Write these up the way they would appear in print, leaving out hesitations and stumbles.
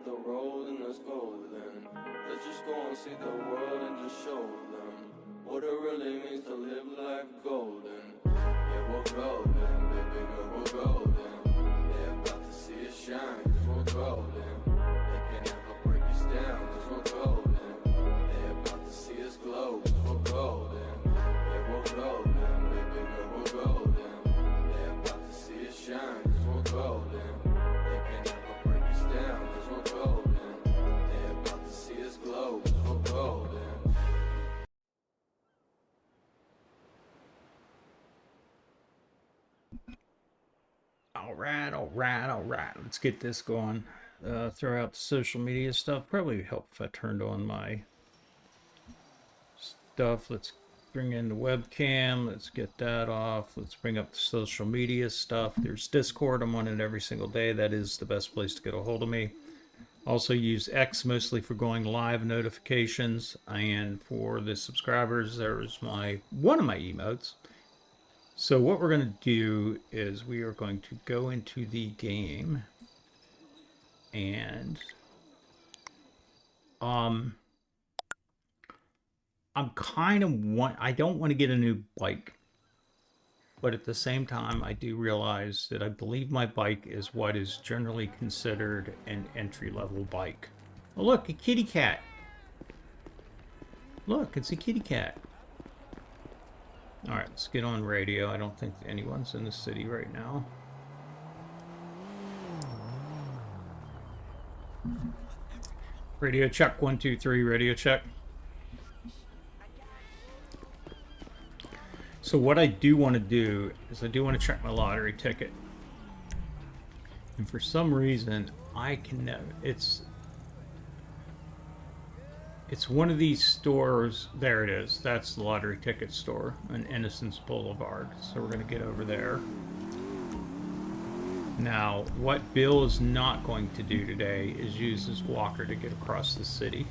up the road and let's go then. Let's just go and see the world and just show them what it really means to live life golden. Yeah, we're golden, baby girl, we're golden. They're about to see us shine, cause we're golden. They can't ever break us down, cause we're golden. They're about to see us glow, cause we're golden. Yeah, we're golden, baby girl, we're golden. They're about to see us shine, cause we're golden. They can't ever break us down, cause we're golden. They're about to see us glow, cause we're golden. All right. Let's get this going. Throw out the social media stuff. Probably help if I turned on my stuff. Let's bring in the webcam. Let's get that off. Let's bring up the social media stuff. There's Discord. I'm on it every single day. That is the best place to get a hold of me. Also use X mostly for going live notifications, and for the subscribers, there's one of my emotes. So what we're going to do is we are going to go into the game, and I'm kind of I don't want to get a new bike, but at the same time I do realize that I believe my bike is what is generally considered an entry-level bike. Oh look, a kitty cat. Look, it's a kitty cat. Alright, let's get on radio. I don't think anyone's in the city right now. Radio check, 1, 2, 3, radio check. So what I do want to do is I do want to check my lottery ticket. And for some reason, I can never, it's one of these stores. There it is. That's the lottery ticket store on Innocence Boulevard. So we're going to get over there. Now, what Bill is not going to do today is use his walker to get across the city.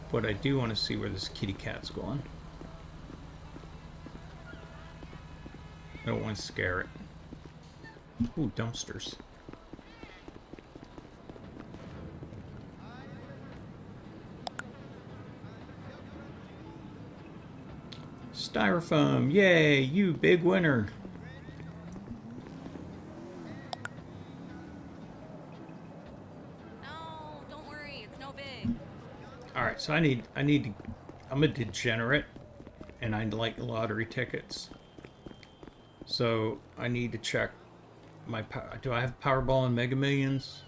But I do want to see where this kitty cat's going. I don't want to scare it. Ooh, dumpsters. Styrofoam, yay, you big winner. No, don't worry, it's no big. Alright, so I'm a degenerate, and I like lottery tickets. So I need to check do I have Powerball and Mega Millions?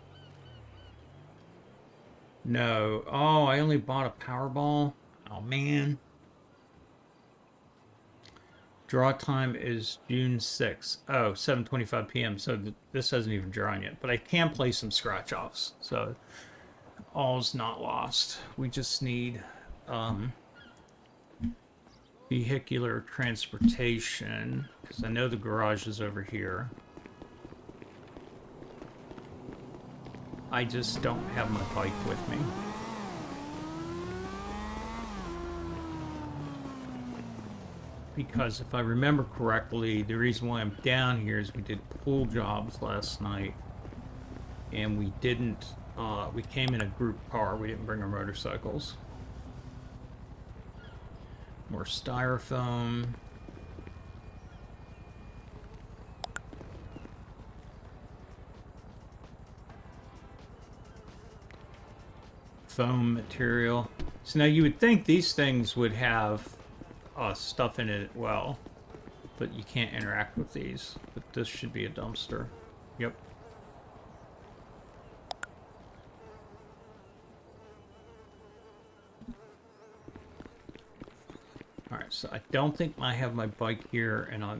No. Oh, I only bought a Powerball. Oh man. Draw time is June 6th. Oh, 7:25 p.m. So this hasn't even drawn yet. But I can play some scratch offs. So all's not lost. We just need vehicular transportation, because I know the garage is over here. I just don't have my bike with me. Because if I remember correctly, the reason why I'm down here is we did pool jobs last night, and we didn't, we came in a group car. We didn't bring our motorcycles. More styrofoam. Foam material. So now you would think these things would have stuff in it, well, but you can't interact with these. But this should be a dumpster. Yep. Alright, so I don't think I have my bike here, and I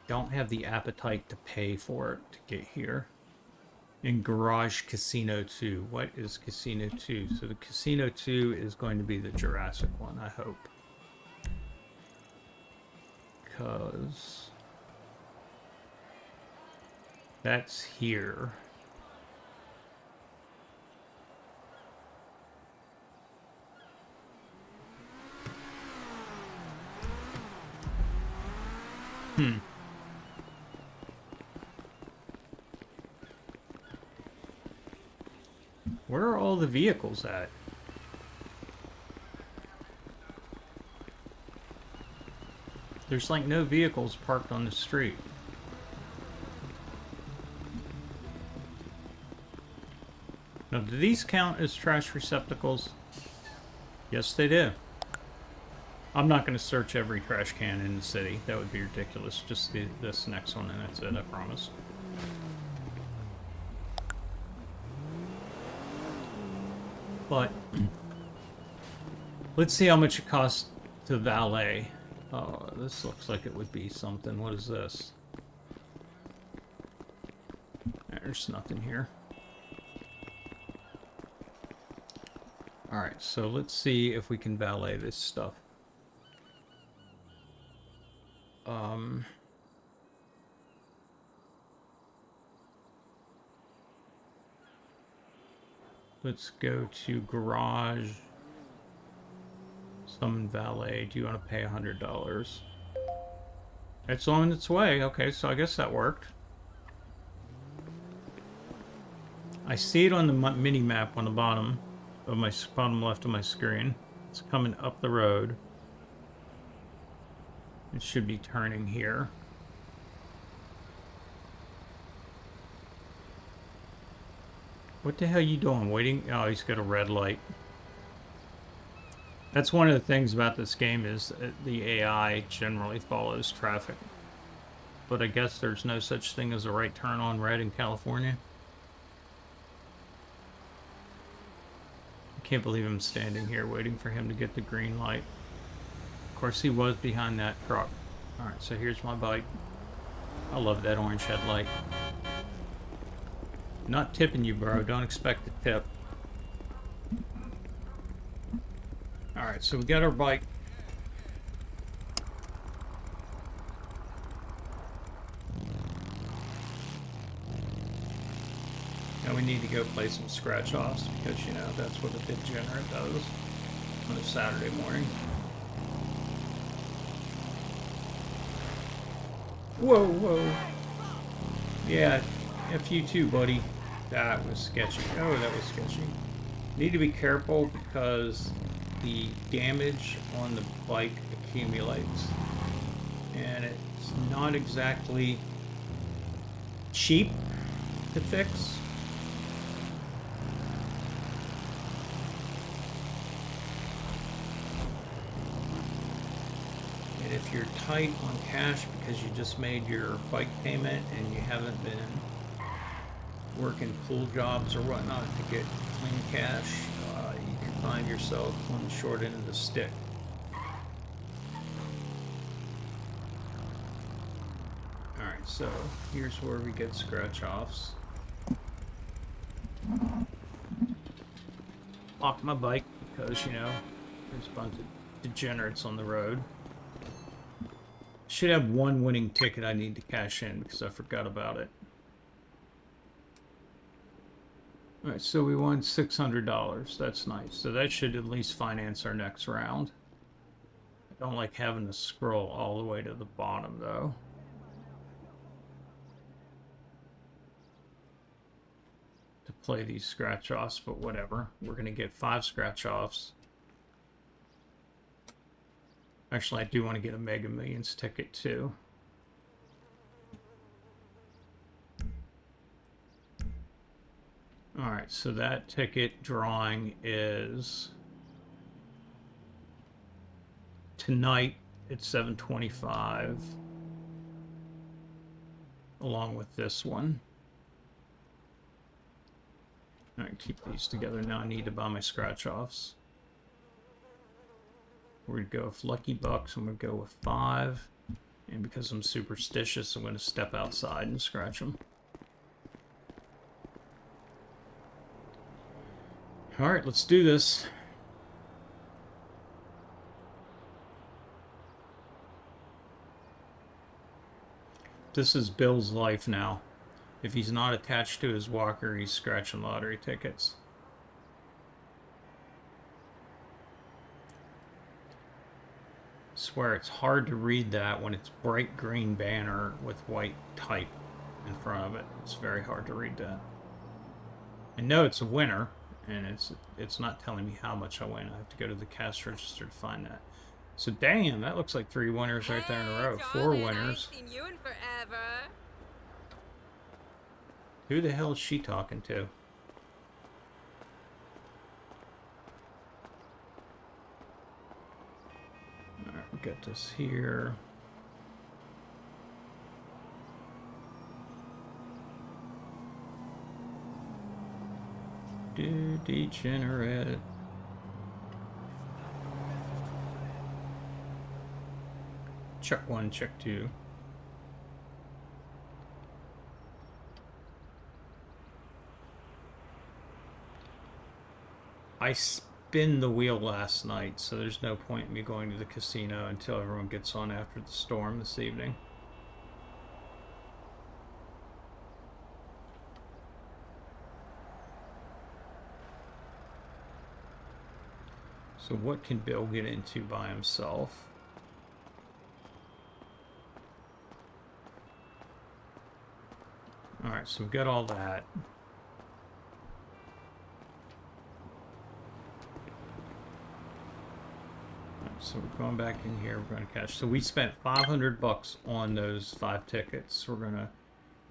don't have the appetite to pay for it to get here. In Garage Casino 2. What is Casino 2? So the Casino 2 is going to be the Jurassic one, I hope. Because that's here. Where are all the vehicles at? There's like no vehicles parked on the street. Now, do these count as trash receptacles? Yes, they do. I'm not going to search every trash can in the city. That would be ridiculous. Just this next one, and that's it, I promise. But let's see how much it costs to valet. Oh, this looks like it would be something. What is this? There's nothing here. Alright, so let's see if we can valet this stuff. Let's go to garage. Summon valet. Do you want to pay $100? It's on its way. Okay, so I guess that worked. I see it on the mini map on the bottom of my bottom left of my screen. It's coming up the road. It should be turning here. What the hell are you doing? Waiting? Oh, he's got a red light. That's one of the things about this game is the AI generally follows traffic. But I guess there's no such thing as a right turn on red in California. I can't believe I'm standing here waiting for him to get the green light. Of course, he was behind that truck. Alright, so here's my bike. I love that orange headlight. Not tipping you, bro. Don't expect a tip. Alright, so we got our bike. Now we need to go play some scratch-offs because, you know, that's what a degenerate does on a Saturday morning. Whoa, whoa. Yeah, F you too, buddy. That was sketchy. Oh, that was sketchy. Need to be careful because the damage on the bike accumulates. And it's not exactly cheap to fix. And if you're tight on cash because you just made your bike payment and you haven't been working pool jobs or whatnot to get clean cash, you can find yourself on the short end of the stick. Alright, so here's where we get scratch-offs. Lock my bike because, you know, there's a bunch of degenerates on the road. Should have one winning ticket I need to cash in because I forgot about it. Alright, so we won $600. That's nice. So that should at least finance our next round. I don't like having to scroll all the way to the bottom, though. To play these scratch-offs, but whatever. We're going to get 5 scratch-offs. Actually, I do want to get a Mega Millions ticket, too. Alright, so that ticket drawing is tonight at 7:25, along with this one. Alright, keep these together. Now I need to buy my scratch-offs. We're going to go with Lucky Bucks. I'm going to go with 5. And because I'm superstitious, I'm going to step outside and scratch them. Alright, let's do this. This is Bill's life now. If he's not attached to his walker, he's scratching lottery tickets. I swear it's hard to read that when it's bright green banner with white type in front of it. It's very hard to read that. I know it's a winner, and it's not telling me how much I win. I have to go to the cash register to find that. So damn, that looks like 3 winners right there in a row. 4 darling, winners. I ain't seen you in forever. Who the hell is she talking to? Alright, we got this here. Degenerate. Check 1, check 2. I spin the wheel last night, so there's no point in me going to the casino until everyone gets on after the storm this evening. So what can Bill get into by himself? Alright, so we've got all that. So we're going back in here, we're going to cash. So we spent $500 on those 5 tickets. We're going to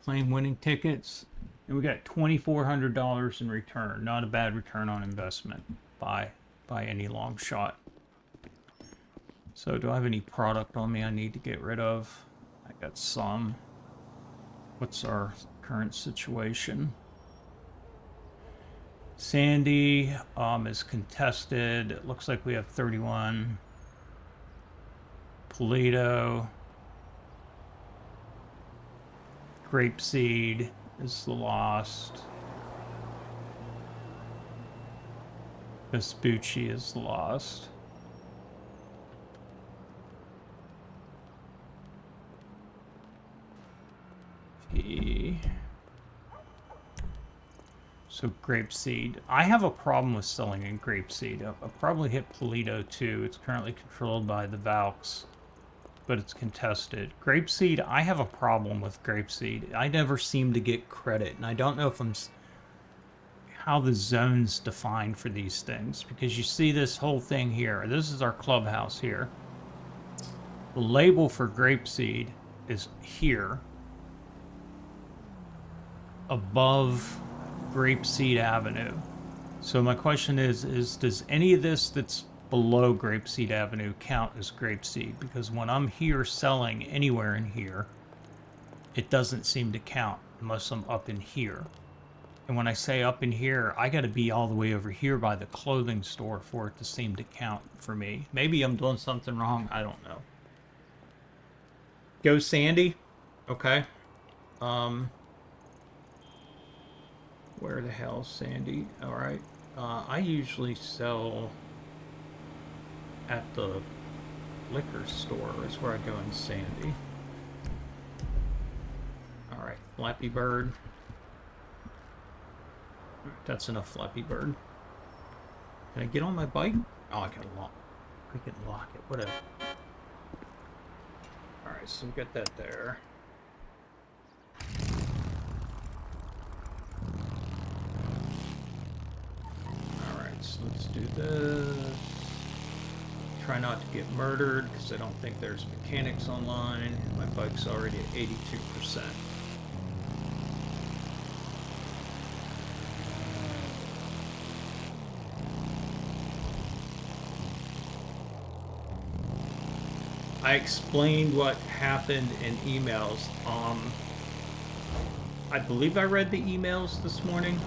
claim winning tickets. And we got $2,400 in return. Not a bad return on investment by any long shot. So do I have any product on me I need to get rid of? I got some. What's our current situation? Sandy is contested. It looks like we have 31. Polito. Grapeseed is the lost. Vespucci is lost. So grapeseed. I have a problem with selling in grapeseed. I'll probably hit Polito too. It's currently controlled by the Valks, but it's contested. Grapeseed, I have a problem with grapeseed. I never seem to get credit, and I don't know if I'm how the zones define for these things, because you see this whole thing here. This is our clubhouse here. The label for grapeseed is here, above Grapeseed Avenue. So my question is does any of this that's below Grapeseed Avenue count as grapeseed? Because when I'm here selling anywhere in here, it doesn't seem to count unless I'm up in here. And when I say up in here, I got to be all the way over here by the clothing store for it to seem to count for me. Maybe I'm doing something wrong. I don't know. Go Sandy. Okay. Where the hell, Sandy? All right. I usually sell at the liquor store. Is where I go in Sandy. All right, Flappy Bird. That's enough Flappy Bird. Can I get on my bike? Oh, I can lock. I can lock it. Whatever. All right, so we got that there. So let's do this. Try not to get murdered because I don't think there's mechanics online. My bike's already at 82%. I explained what happened in emails. I believe I read the emails this morning.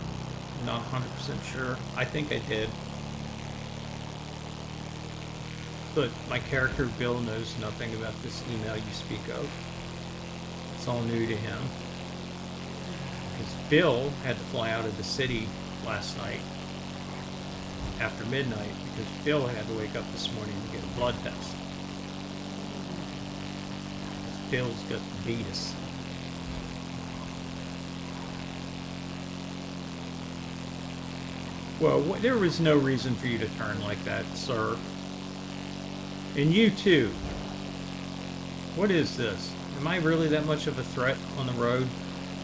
Not 100% sure. I think I did. But my character Bill knows nothing about this email you speak of. It's all new to him. Because Bill had to fly out of the city last night after midnight because Bill had to wake up this morning to get a blood test. Bill's got the beatus. Well, there was no reason for you to turn like that, sir. And you too. What is this? Am I really that much of a threat on the road?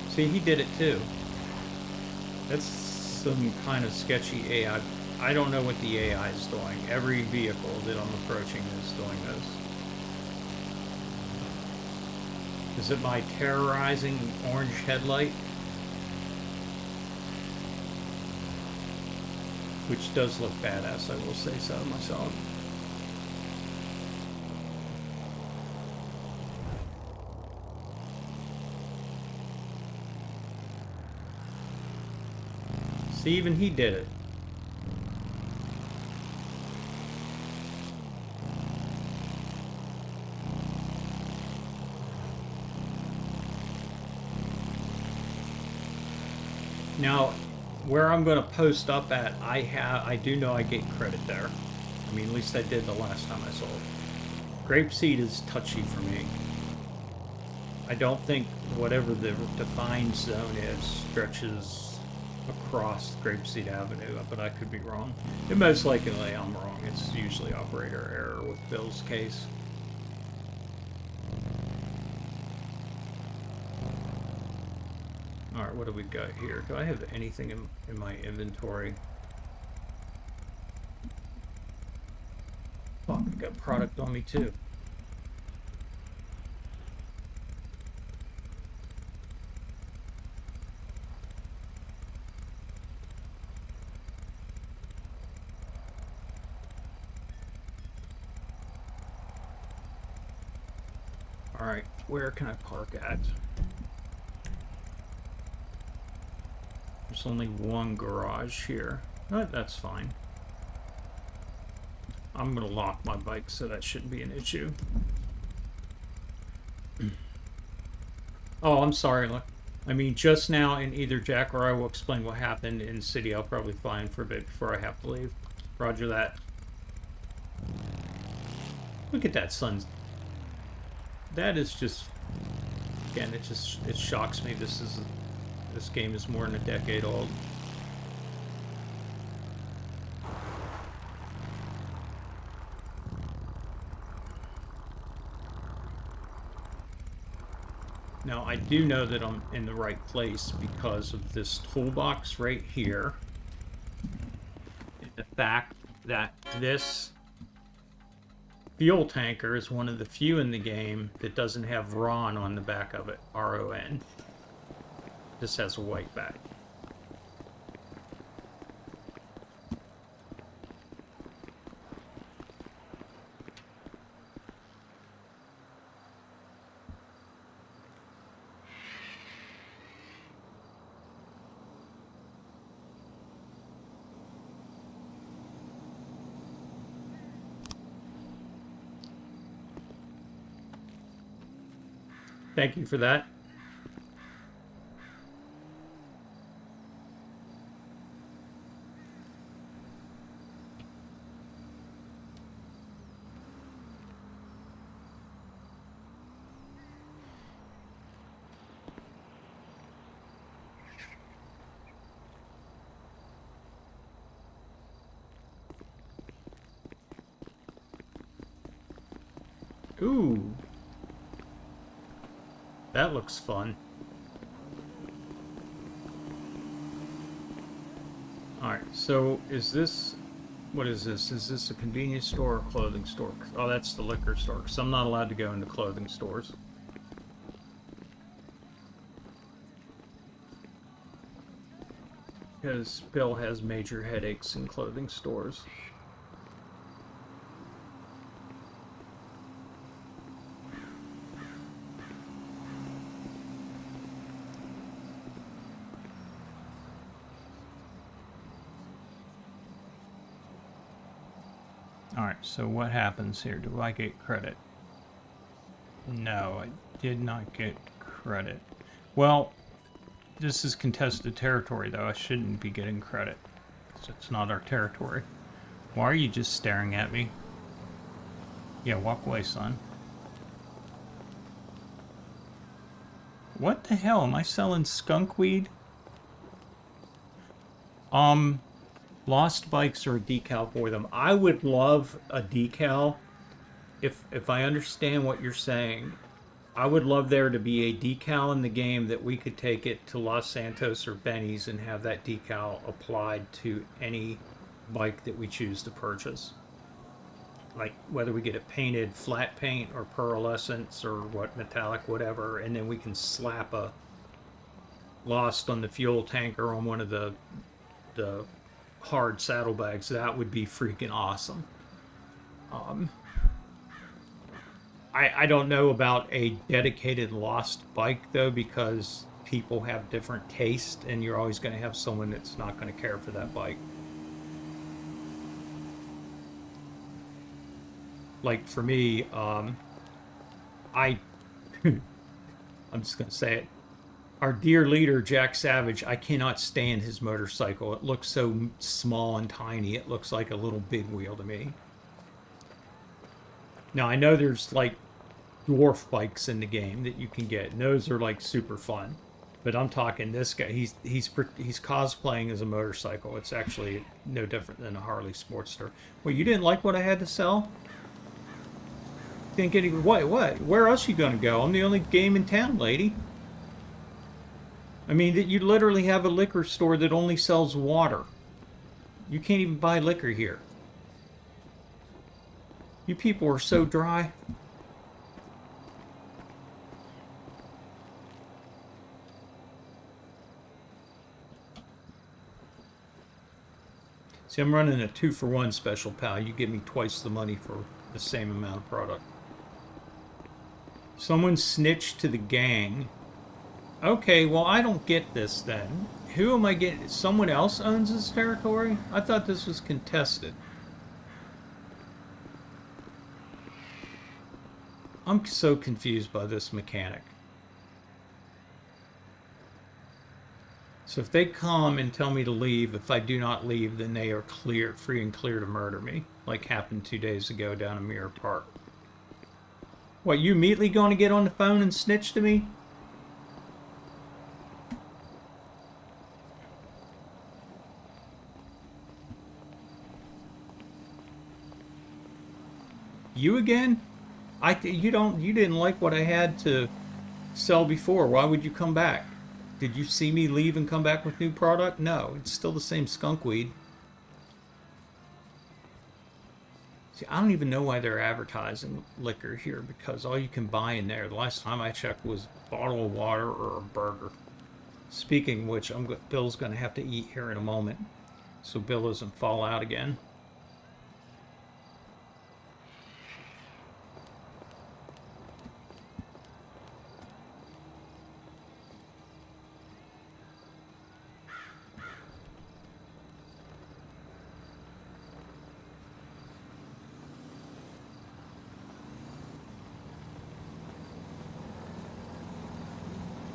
See, he did it too. That's some kind of sketchy AI. I don't know what the AI is doing. Every vehicle that I'm approaching is doing this. Is it my terrorizing orange headlight? Which does look badass, I will say so myself. See, even he did it. Now, where I'm going to post up at, I do know I get credit there. I mean, at least I did the last time I sold. Grapeseed is touchy for me. I don't think whatever the defined zone is stretches across Grapeseed Avenue, but I could be wrong. And most likely I'm wrong. It's usually operator error with Bill's case. Alright, what do we got here? Do I have anything in my inventory? Fuck, I got product on me too. Alright, where can I park at? There's only one garage here. But that's fine. I'm gonna lock my bike, so that shouldn't be an issue. Oh, I'm sorry. Look, I mean, just now, and either Jack or I will explain what happened in city. I'll probably find for a bit before I have to leave. Roger that. Look at that sun. That is just, again, it shocks me. This game is more than a decade old. Now, I do know that I'm in the right place because of this toolbox right here. And the fact that this fuel tanker is one of the few in the game that doesn't have RON on the back of it. RON. This has a white back. Thank you for that. Ooh. That looks fun. Alright, so is this... What is this? Is this a convenience store or clothing store? Oh, that's the liquor store, because I'm not allowed to go into clothing stores. Because Bill has major headaches in clothing stores. Alright, so what happens here? Do I get credit? No, I did not get credit. Well, this is contested territory, though. I shouldn't be getting credit, because it's not our territory. Why are you just staring at me? Yeah, walk away, son. What the hell? Am I selling skunk weed? Lost bikes or a decal for them. I would love a decal. If I understand what you're saying, I would love there to be a decal in the game that we could take it to Los Santos or Benny's and have that decal applied to any bike that we choose to purchase. Like whether we get it painted flat paint or pearlescence or what metallic, whatever, and then we can slap a Lost on the fuel tanker on one of the hard saddlebags. That would be freaking awesome. I don't know about a dedicated Lost bike though, because people have different taste, and you're always going to have someone that's not going to care for that bike. Like for me, I'm just going to say it. Our dear leader, Jack Savage, I cannot stand his motorcycle. It looks so small and tiny. It looks like a little big wheel to me. Now, I know there's like dwarf bikes in the game that you can get, and those are like super fun. But I'm talking this guy. He's cosplaying as a motorcycle. It's actually no different than a Harley Sportster. Well, you didn't like what I had to sell? Didn't get any... What? Where else you gonna go? I'm the only game in town, lady. I mean, you literally have a liquor store that only sells water. You can't even buy liquor here. You people are so dry. See, I'm running a 2-for-1 special, pal. You give me twice the money for the same amount of product. Someone snitched to the gang. Okay, well, I don't get this then. Who am I getting? Someone else owns this territory? I thought this was contested. I'm so confused by this mechanic. So if they come and tell me to leave, if I do not leave, then they are free and clear to murder me, like happened 2 days ago down in Mirror Park. What, you immediately going to get on the phone and snitch to me? You again? You didn't like what I had to sell before. Why would you come back? Did you see me leave and come back with new product? No, it's still the same skunk weed. See, I don't even know why they're advertising liquor here, because all you can buy in there, the last time I checked, was a bottle of water or a burger. Speaking of which, Bill's going to have to eat here in a moment, so Bill doesn't fall out again.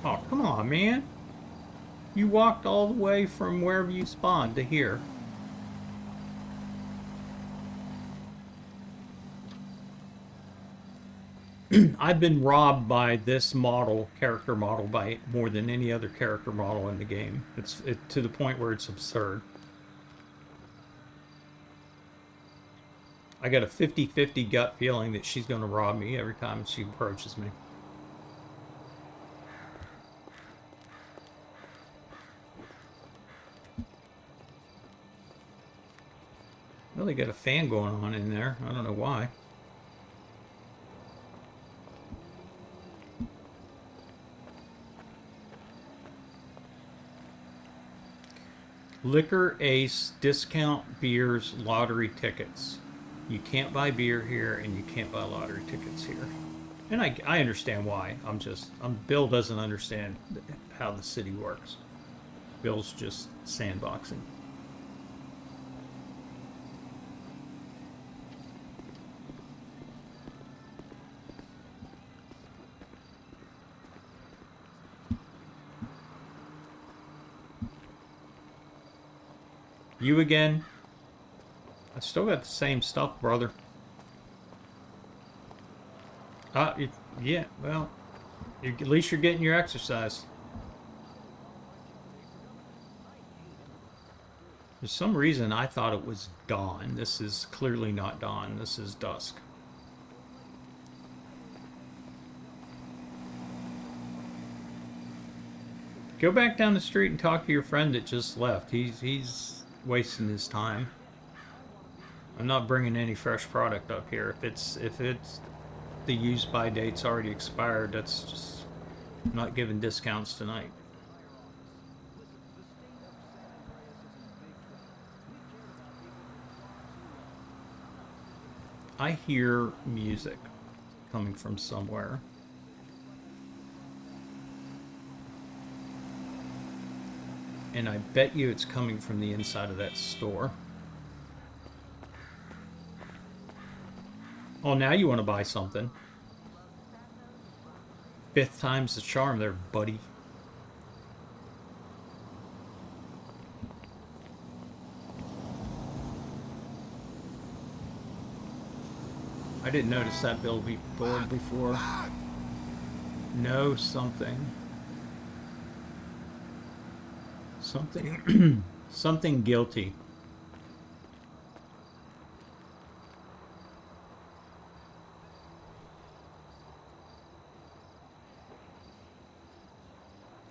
Oh, come on, man. You walked all the way from wherever you spawned to here. I've been robbed by this character model, by more than any other character model in the game. It's to the point where it's absurd. I got a 50-50 gut feeling that she's going to rob me every time she approaches me. Well, they got a fan going on in there. I don't know why. Liquor Ace discount beers lottery tickets. You can't buy beer here, and you can't buy lottery tickets here. And I understand why. Bill doesn't understand how the city works. Bill's just sandboxing. You again? I still got the same stuff, brother. Yeah, well, at least you're getting your exercise. For some reason, I thought it was dawn. This is clearly not dawn. This is dusk. Go back down the street and talk to your friend that just left. He's wasting his time. I'm not bringing any fresh product up here. If it's the use by date's already expired, that's just I'm not giving discounts tonight. I hear music coming from somewhere. And I bet you it's coming from the inside of that store. Oh, now you want to buy something. 5th time's the charm there, buddy. I didn't notice that board before. No, something. Something guilty.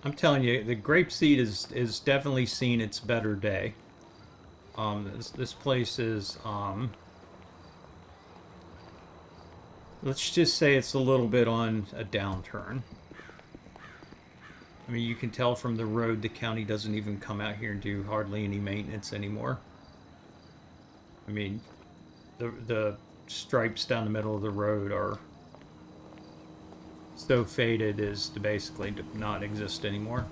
I'm telling you, the grapeseed is definitely seen its better day. This place is let's just say it's a little bit on a downturn. I mean, you can tell from the road the county doesn't even come out here and do hardly any maintenance anymore. I mean, the stripes down the middle of the road are so faded as to basically not exist anymore.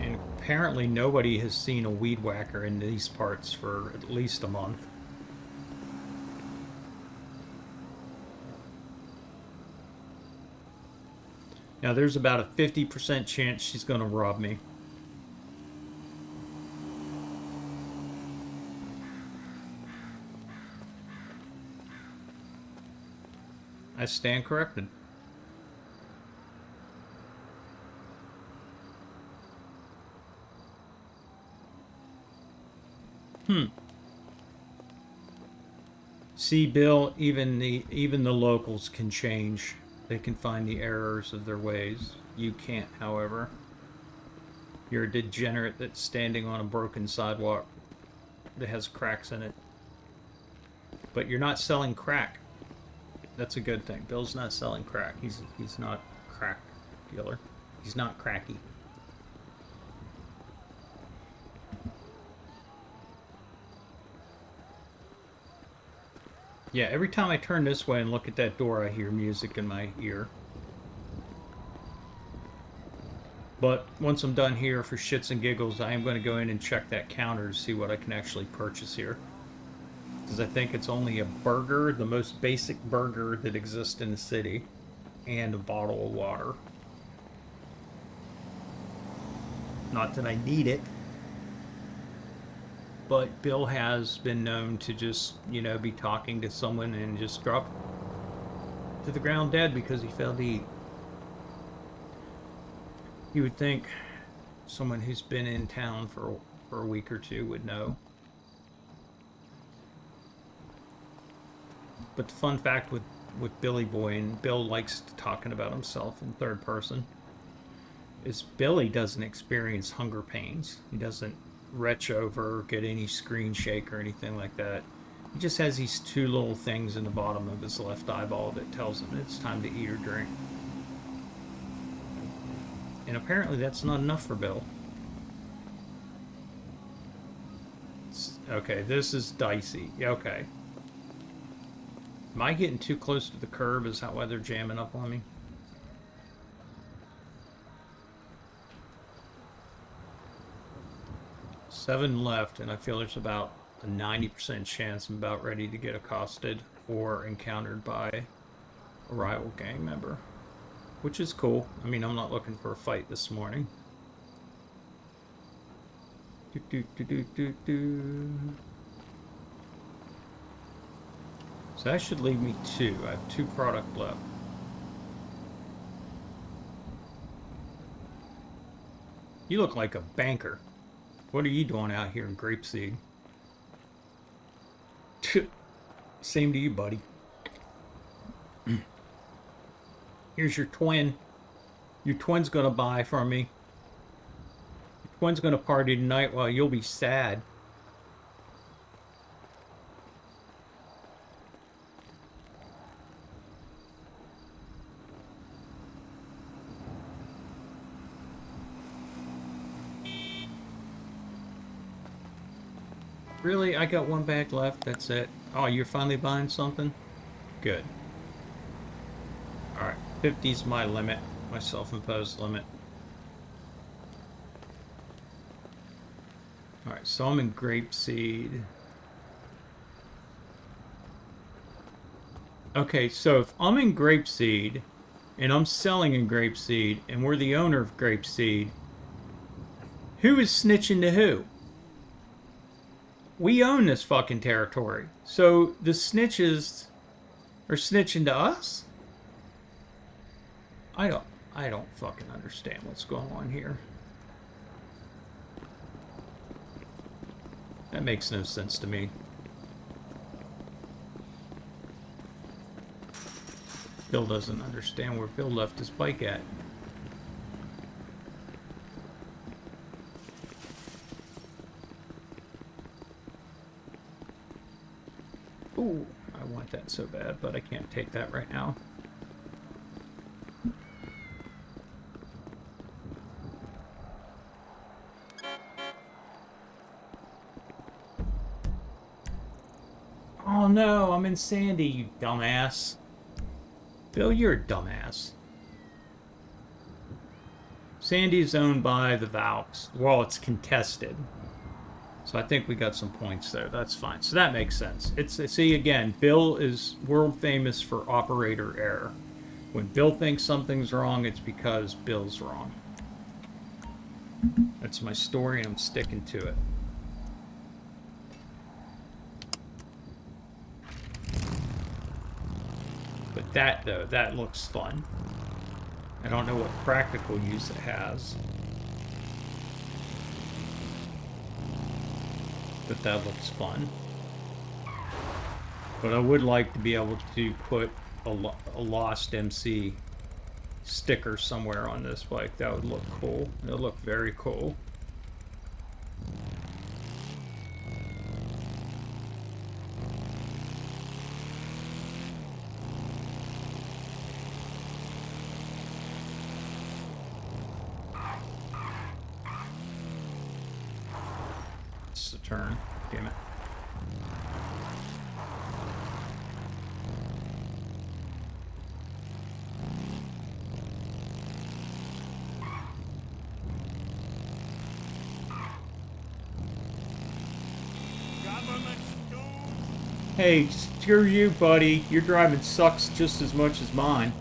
And apparently nobody has seen a weed whacker in these parts for at least a month. Now there's about a 50% chance she's going to rob me. I stand corrected. See, Bill, even the locals can change. They can find the errors of their ways. You can't, however. You're a degenerate that's standing on a broken sidewalk that has cracks in it. But you're not selling crack. That's a good thing. Bill's not selling crack. He's not a crack dealer. He's not cracky. Yeah, every time I turn this way and look at that door, I hear music in my ear. But once I'm done here for shits and giggles, I am going to go in and check that counter to see what I can actually purchase here. Because I think it's only a burger, the most basic burger that exists in the city, and a bottle of water. Not that I need it. But Bill has been known to just, be talking to someone and just drop to the ground dead because he failed to eat. You would think someone who's been in town for a week or two would know. But the fun fact with Billy Boy, and Bill likes talking about himself in third person, is Billy doesn't experience hunger pains. He doesn't retch over, get any screen shake or anything like that. He just has these two little things in the bottom of his left eyeball that tells him it's time to eat or drink. And apparently that's not enough for Bill. Okay, this is dicey. Okay. Am I getting too close to the curb? Is that why they're jamming up on me? Seven left, and I feel there's about a 90% chance I'm about ready to get accosted or encountered by a rival gang member. Which is cool. I mean, I'm not looking for a fight this morning. So that should leave me 2. I have 2 product left. You look like a banker. What are you doing out here in Grapeseed? Same to you, buddy. Here's your twin. Your twin's gonna buy from me. Your twin's gonna party tonight while you'll be sad. Really? I got one bag left. That's it. Oh, you're finally buying something? Good. Alright. 50's my limit. My self-imposed limit. Alright, so I'm in grapeseed. Okay, so if I'm in grapeseed, and I'm selling in grapeseed, and we're the owner of grapeseed, who is snitching to who? We own this fucking territory. So the snitches are snitching to us? I don't fucking understand what's going on here. That makes no sense to me. Bill doesn't understand where Bill left his bike at. Ooh, I want that so bad, but I can't take that right now. Oh no, I'm in Sandy, you dumbass. Bill, you're a dumbass. Sandy's owned by the Valks. Well, it's contested. So I think we got some points there. That's fine. So that makes sense. See, again, Bill is world famous for operator error. When Bill thinks something's wrong, it's because Bill's wrong. That's my story, and I'm sticking to it. But that, though, that looks fun. I don't know what practical use it has. But that looks fun. But I would like to be able to put a Lost MC sticker somewhere on this bike. That would look cool. It would look very cool. It's a turn. Damn it. Hey, screw you, buddy. Your driving sucks just as much as mine.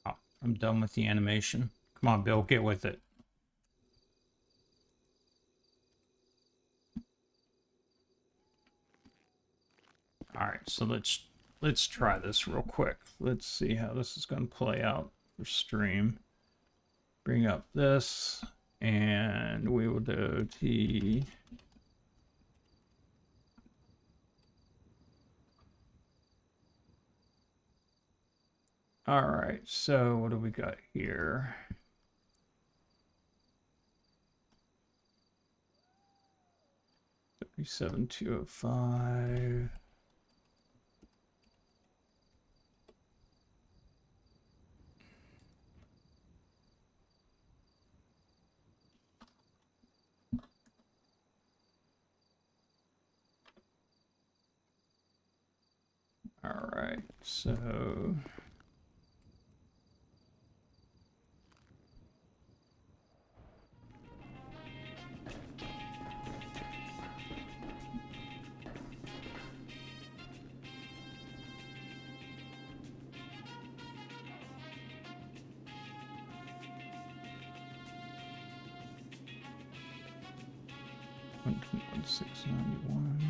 Oh, I'm done with the animation. Come on, Bill, get with it. Alright, so let's try this real quick. Let's see how this is going to play out for stream. Bring up this, And we will do T. All right, so what do we got here? $37,205. All right, so $1,691.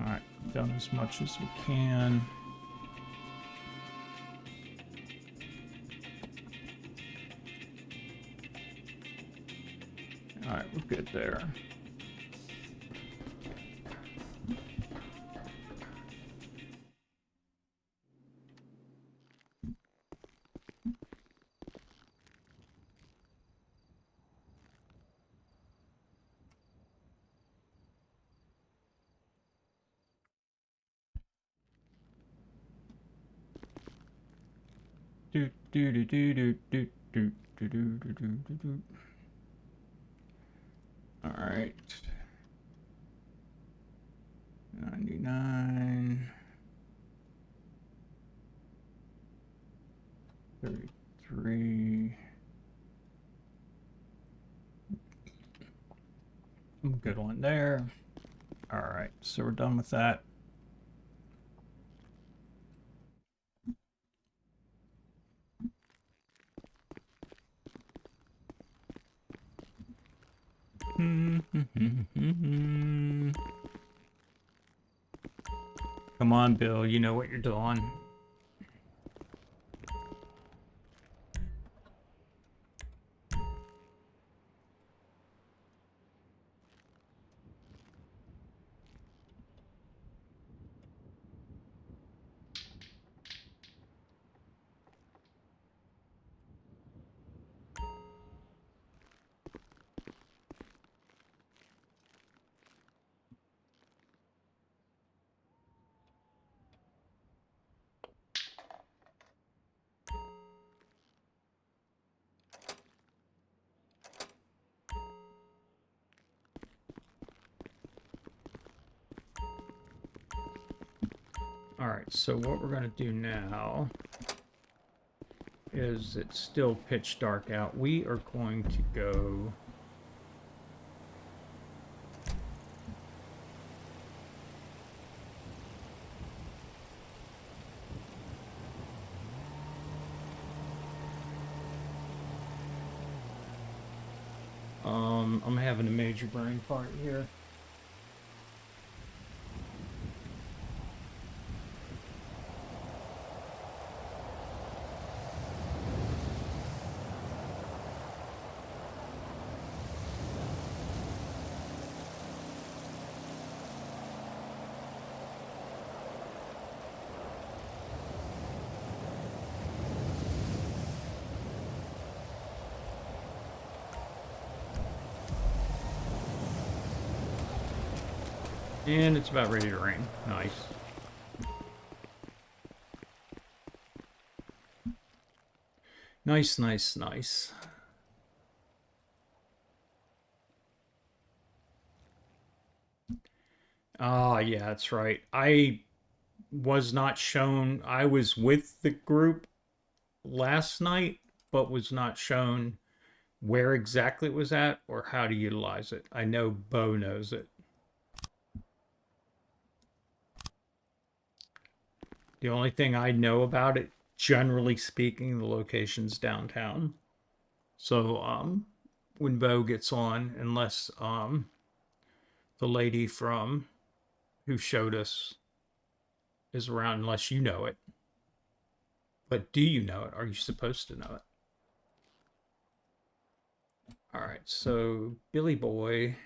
All right, done as much as we can. All right, we're good there. Do do do do do do do do do do do do. All right. 99. 33. Good one there. All right, so we're done with that. Come on, Bill, you know what you're doing. All right, so what we're going to do now is it's still pitch dark out. We are going to go... I'm having a major brain fart here. And it's about ready to rain. Nice. Nice, nice, nice. Ah, yeah, that's right. I was not shown. I was with the group last night, but was not shown where exactly it was at or how to utilize it. I know Bo knows it. The only thing I know about it, generally speaking, the location's downtown. So when Bo gets on, unless the lady from who showed us is around unless you know it. But do you know it? Are you supposed to know it? Alright, so Billy Boy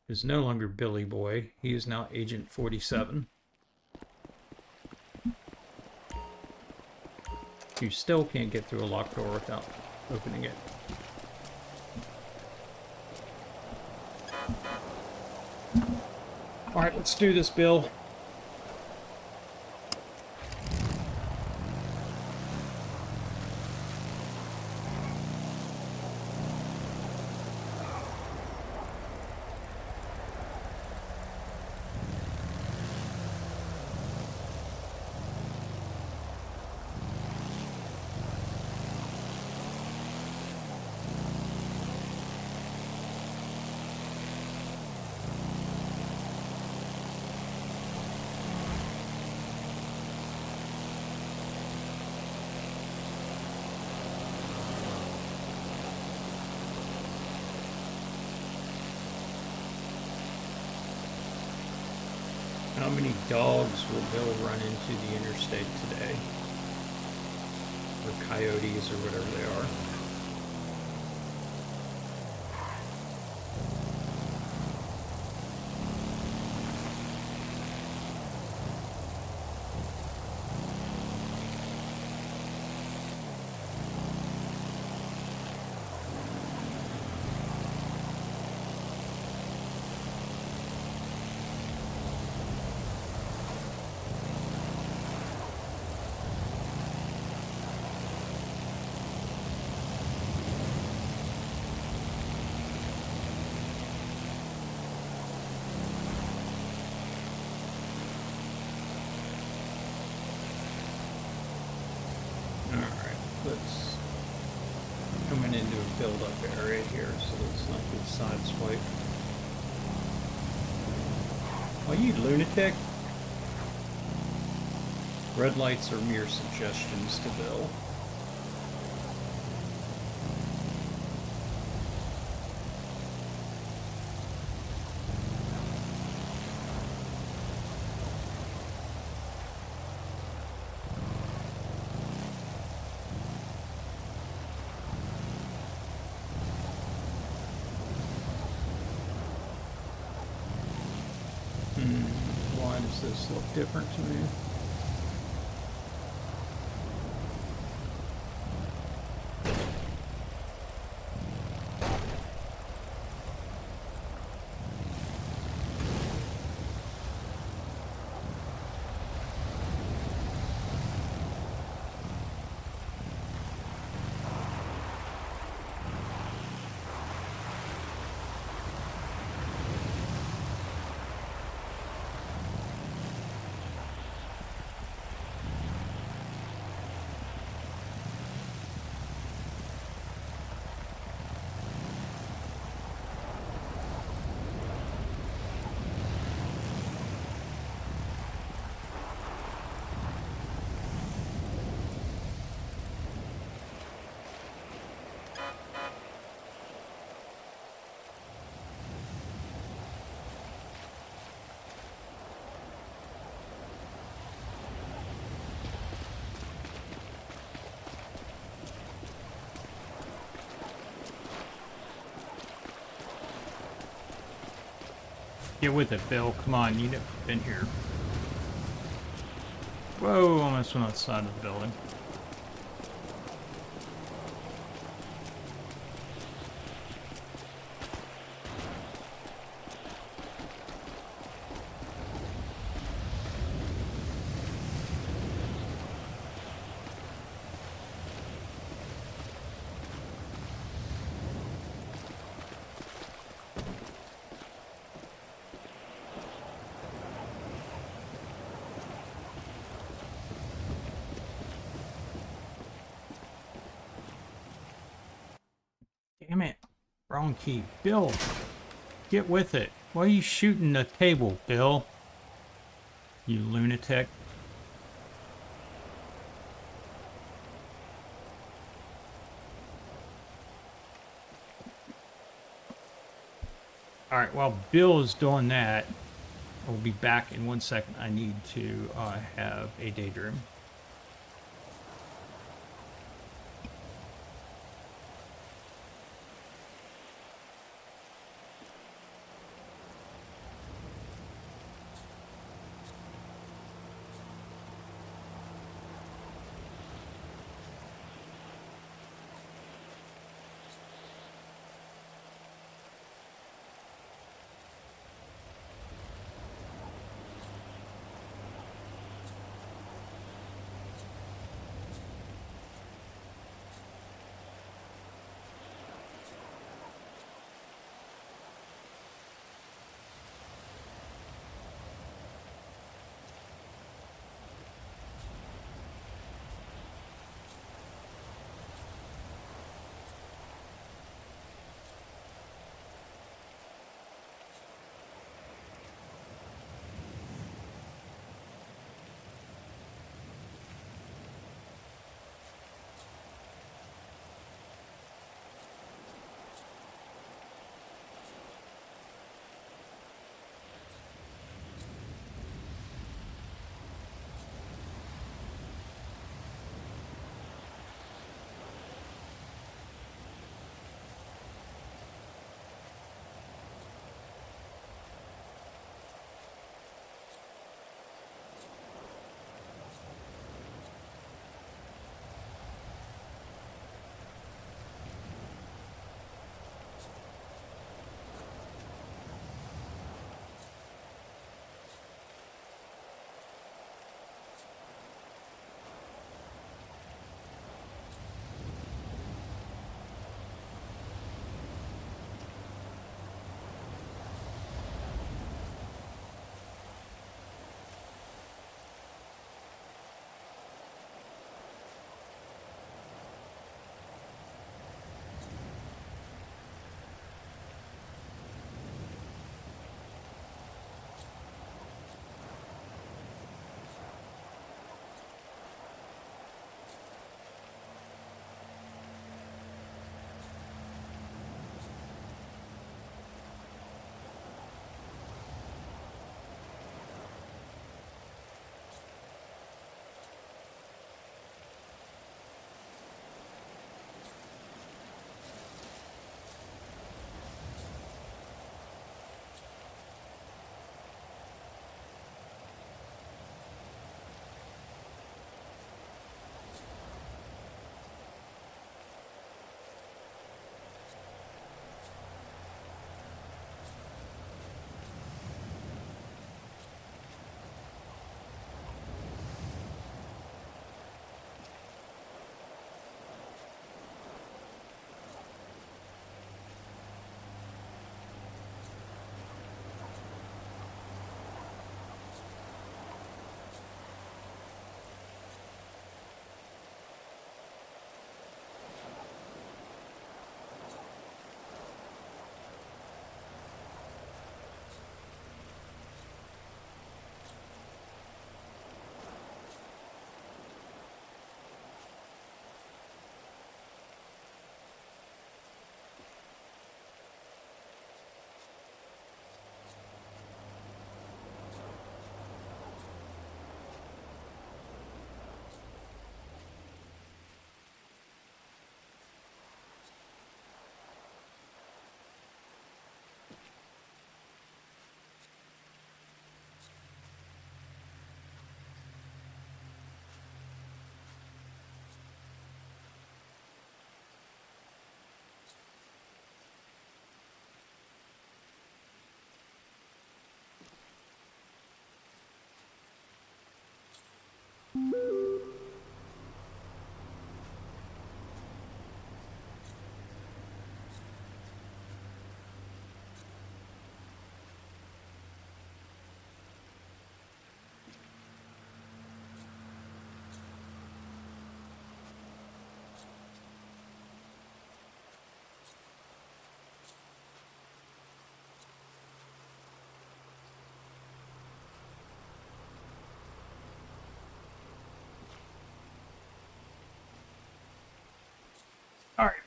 is no longer Billy Boy. He is now Agent 47. You still can't get through a locked door without opening it. Alright, let's do this, Bill. How many dogs will Bill run into the interstate today? Or coyotes or whatever they are. Let's coming into a build-up area here, so let's not get sideswiped. Oh, you lunatic! Red lights are mere suggestions to Bill. Why does this look different to me? Get with it, Bill. Come on, you've never been here. Whoa, almost went outside of the building. Damn it. Wrong key. Bill, get with it. Why are you shooting the table, Bill? You lunatic. All right, while Bill is doing that, we'll be back in 1 second. I need to have a daydream.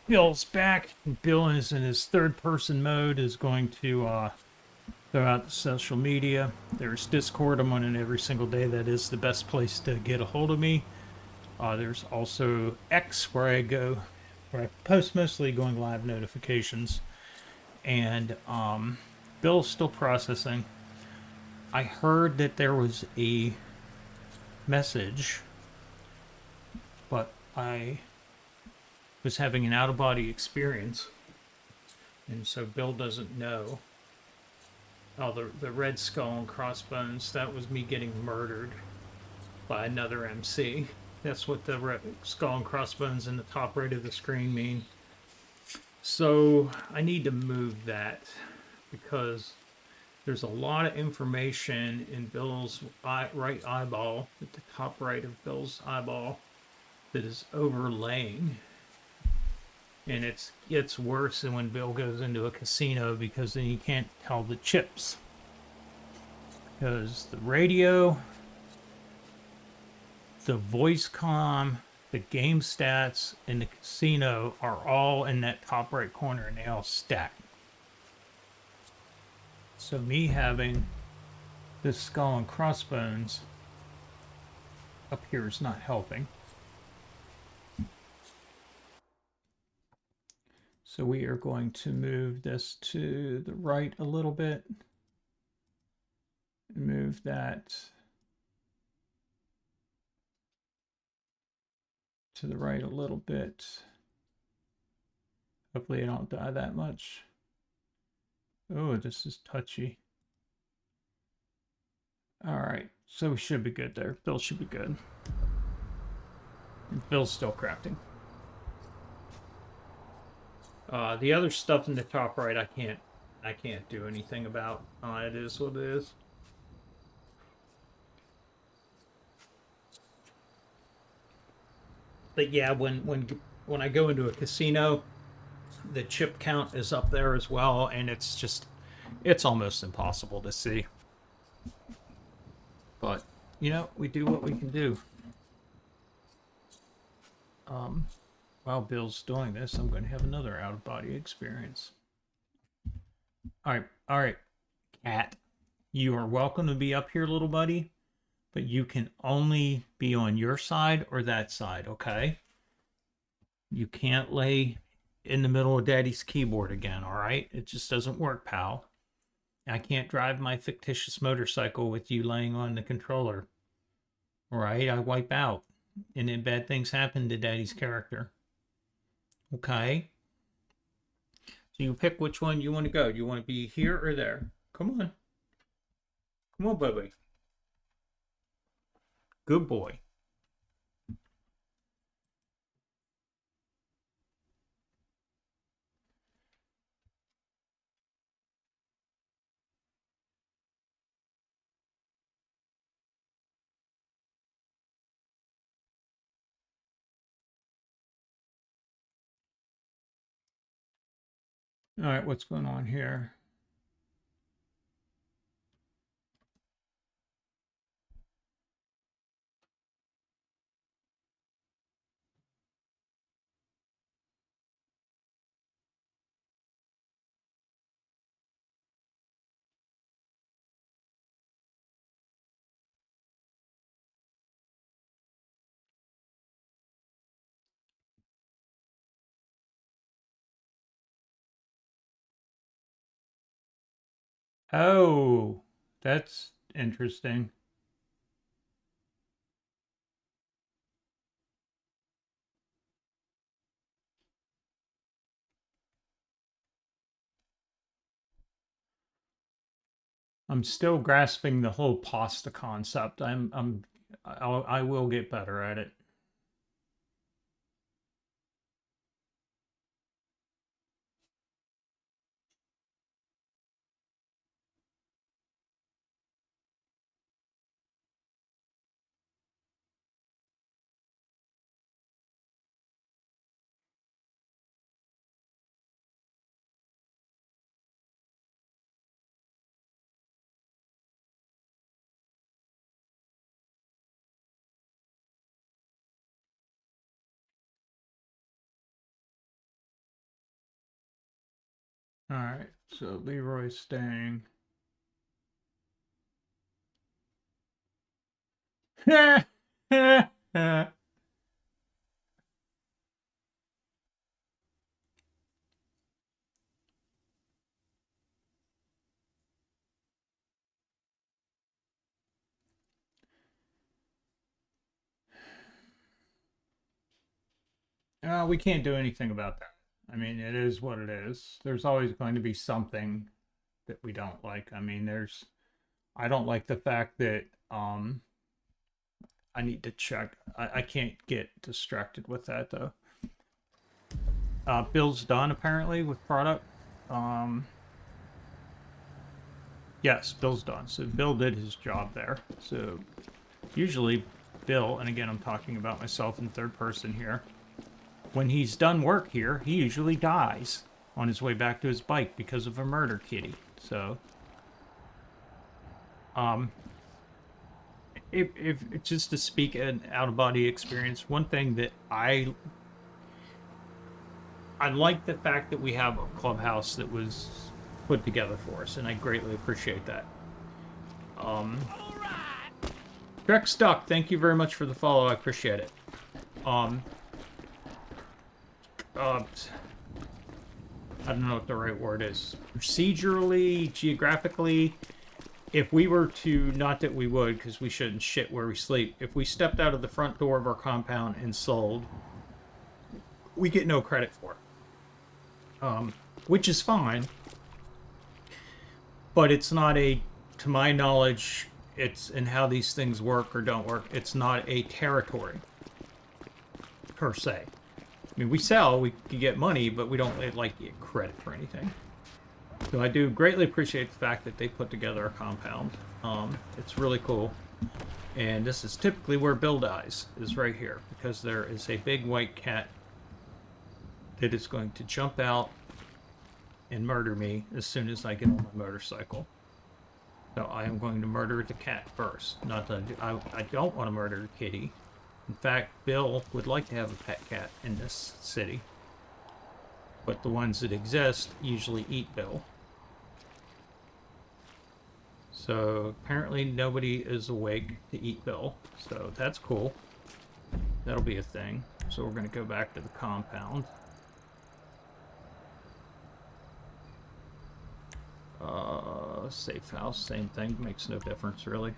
Bill's back. Bill is in his third person mode, is going to throw out the social media. There's Discord. I'm on it every single day. That is the best place to get a hold of me. There's also X, where I post mostly going live notifications. And Bill's still processing. I heard that there was a message, but I was having an out of body experience. And so Bill doesn't know. Oh, the red skull and crossbones, that was me getting murdered by another MC. That's what the red skull and crossbones in the top right of the screen mean. So I need to move that because there's a lot of information in Bill's right eyeball, at the top right of Bill's eyeball, that is overlaying. And it gets worse than when Bill goes into a casino, because then you can't tell the chips. Because the radio, the voice comm, the game stats, and the casino are all in that top right corner, and they all stack. So me having this skull and crossbones up here is not helping. So we are going to move this to the right a little bit. Move that to the right a little bit. Hopefully I don't die that much. Oh, this is touchy. All right, so we should be good there. Bill should be good. And Bill's still crafting. The other stuff in the top right, I can't do anything about. It is what it is. But yeah, when I go into a casino, the chip count is up there as well, and it's almost impossible to see. But we do what we can do. While Bill's doing this, I'm going to have another out of body experience. All right, Cat. You are welcome to be up here, little buddy, but you can only be on your side or that side, okay? You can't lay in the middle of Daddy's keyboard again, all right? It just doesn't work, pal. I can't drive my fictitious motorcycle with you laying on the controller. All right, I wipe out, and then bad things happen to Daddy's character. Okay? So you pick which one you want to go. Do you want to be here or there? Come on. Come on, baby. Good boy. All right, what's going on here? Oh, that's interesting. I'm still grasping the whole pasta concept. I will get better at it. Alright, so Leroy's staying. We can't do anything about that. I mean, it is what it is. There's always going to be something that we don't like. I mean, I don't like the fact that I need to check. I can't get distracted with that though. Bill's done apparently with product. Yes, Bill's done. So Bill did his job there. So usually Bill, and again I'm talking about myself in third person here, when he's done work here, he usually dies on his way back to his bike because of a murder kitty. So if just to speak an out-of-body experience, one thing that I like the fact that we have a clubhouse that was put together for us, and I greatly appreciate that. Trek Stuck, thank you very much for the follow. I appreciate it. I don't know what the right word is. Procedurally, geographically, if we were to, not that we would, because we shouldn't shit where we sleep, if we stepped out of the front door of our compound and sold, we get no credit for it. Which is fine. But it's not a, to my knowledge, it's in how these things work or don't work, it's not a territory, per se. I mean, we sell, we can get money, but we don't like get credit for anything. So I do greatly appreciate the fact that they put together a compound. It's really cool. And this is typically where Bill dies, is right here, because there is a big white cat that is going to jump out and murder me as soon as I get on my motorcycle. So I am going to murder the cat first. Not that I don't want to murder the kitty. In fact, Bill would like to have a pet cat in this city. But the ones that exist usually eat Bill. So apparently nobody is awake to eat Bill. So that's cool. That'll be a thing. So we're going to go back to the compound. Safe house, same thing. Makes no difference, really.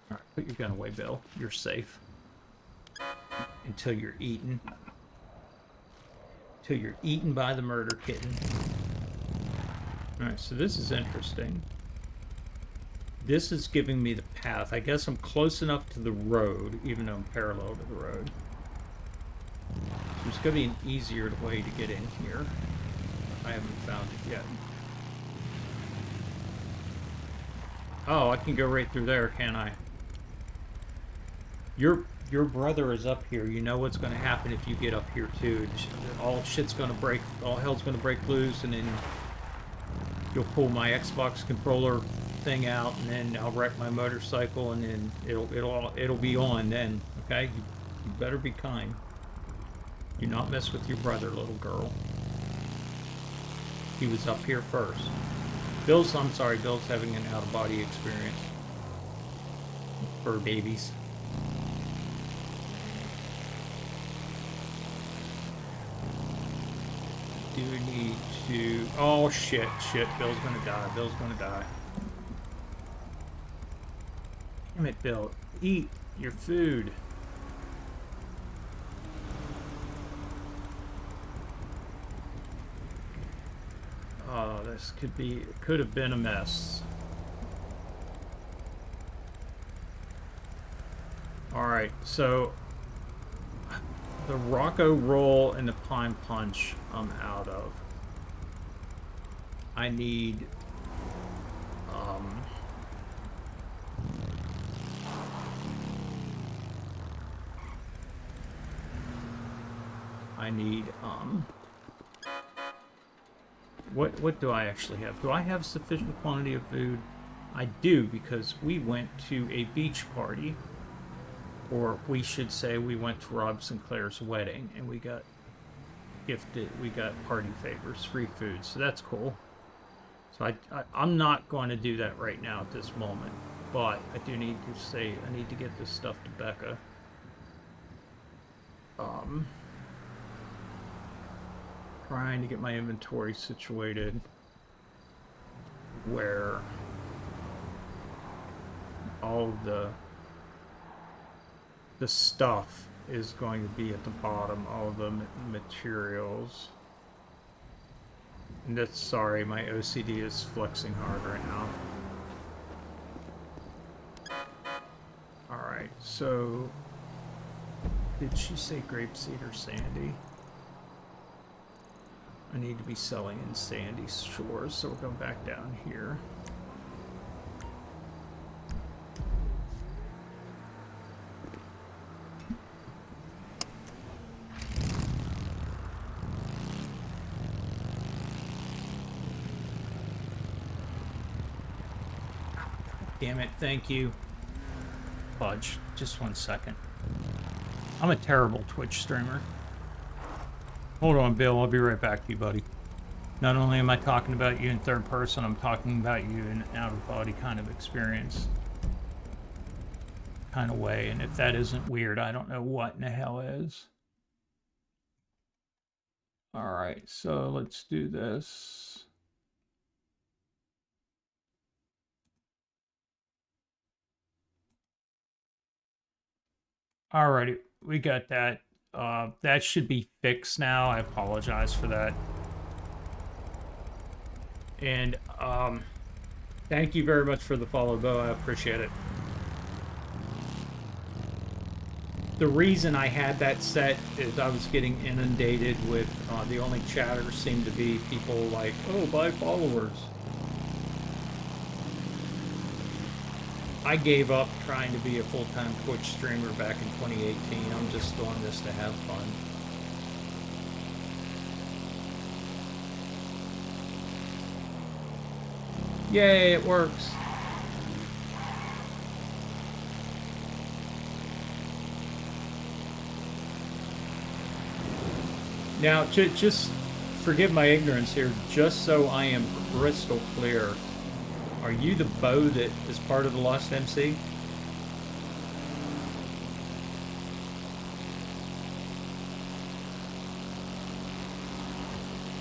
Alright, put your gun away, Bill. You're safe. Until you're eaten. Until you're eaten by the murder kitten. Alright, so this is interesting. This is giving me the path. I guess I'm close enough to the road, even though I'm parallel to the road. There's going to be an easier way to get in here. I haven't found it yet. Oh, I can go right through there, can't I? Your brother is up here. You know what's going to happen if you get up here too. All shit's going to break. All hell's going to break loose, and then you'll pull my Xbox controller thing out, and then I'll wreck my motorcycle, and then it'll be on then. Okay, you better be kind. Do not mess with your brother, little girl. He was up here first. Bill's having an out-of-body experience. Fur babies. Do need to... Oh, shit. Bill's gonna die. Damn it, Bill. Eat your food. Oh, this could have been a mess. Alright, so the Rocco roll and the pine punch I'm out of. I need what do I actually have? Do I have sufficient quantity of food? I do, because we went to a beach party, or we should say we went to Rob Sinclair's wedding, and we got gifted, we got party favors, free food, so that's cool. So I'm not going to do that right now at this moment, but I do need to say I need to get this stuff to Becca. Trying to get my inventory situated where all the stuff is going to be at the bottom, all the materials. And that's, sorry, my OCD is flexing hard right now. Alright, so did she say grapeseed or sandy? I need to be selling in Sandy Shores, so we'll go back down here. Damn it, thank you. Fudge, just 1 second. I'm a terrible Twitch streamer. Hold on, Bill, I'll be right back to you, buddy. Not only am I talking about you in third person, I'm talking about you in an out-of-body kind of experience. Kind of way, and if that isn't weird, I don't know what in the hell is. Alright, so let's do this. Alrighty, we got that. That should be fixed now. I apologize for that. And thank you very much for the follow, Bo. I appreciate it. The reason I had that set is I was getting inundated with the only chatters seemed to be people like, oh, buy followers. I gave up trying to be a full-time Twitch streamer back in 2018. I'm just doing this to have fun. Yay, it works. Now, just forgive my ignorance here, just so I am crystal clear. Are you the Bo that is part of the Lost MC?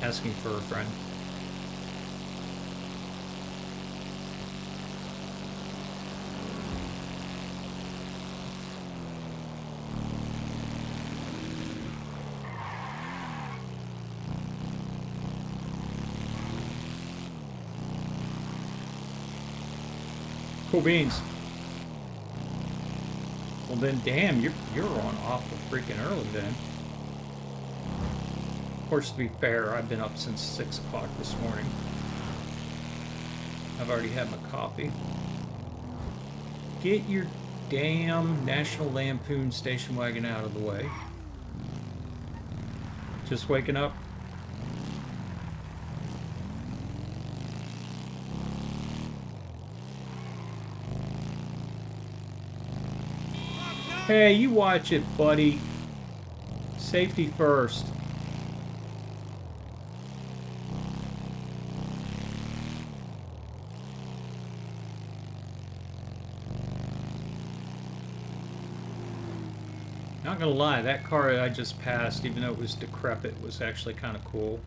Asking for a friend. Cool beans. Well then, damn, you're on awful freaking early then. Of course, to be fair, I've been up since 6 o'clock this morning. I've already had my coffee. Get your damn National Lampoon station wagon out of the way. Just waking up. Hey, you watch it, buddy. Safety first. Not gonna lie, that car I just passed, even though it was decrepit, was actually kind of cool.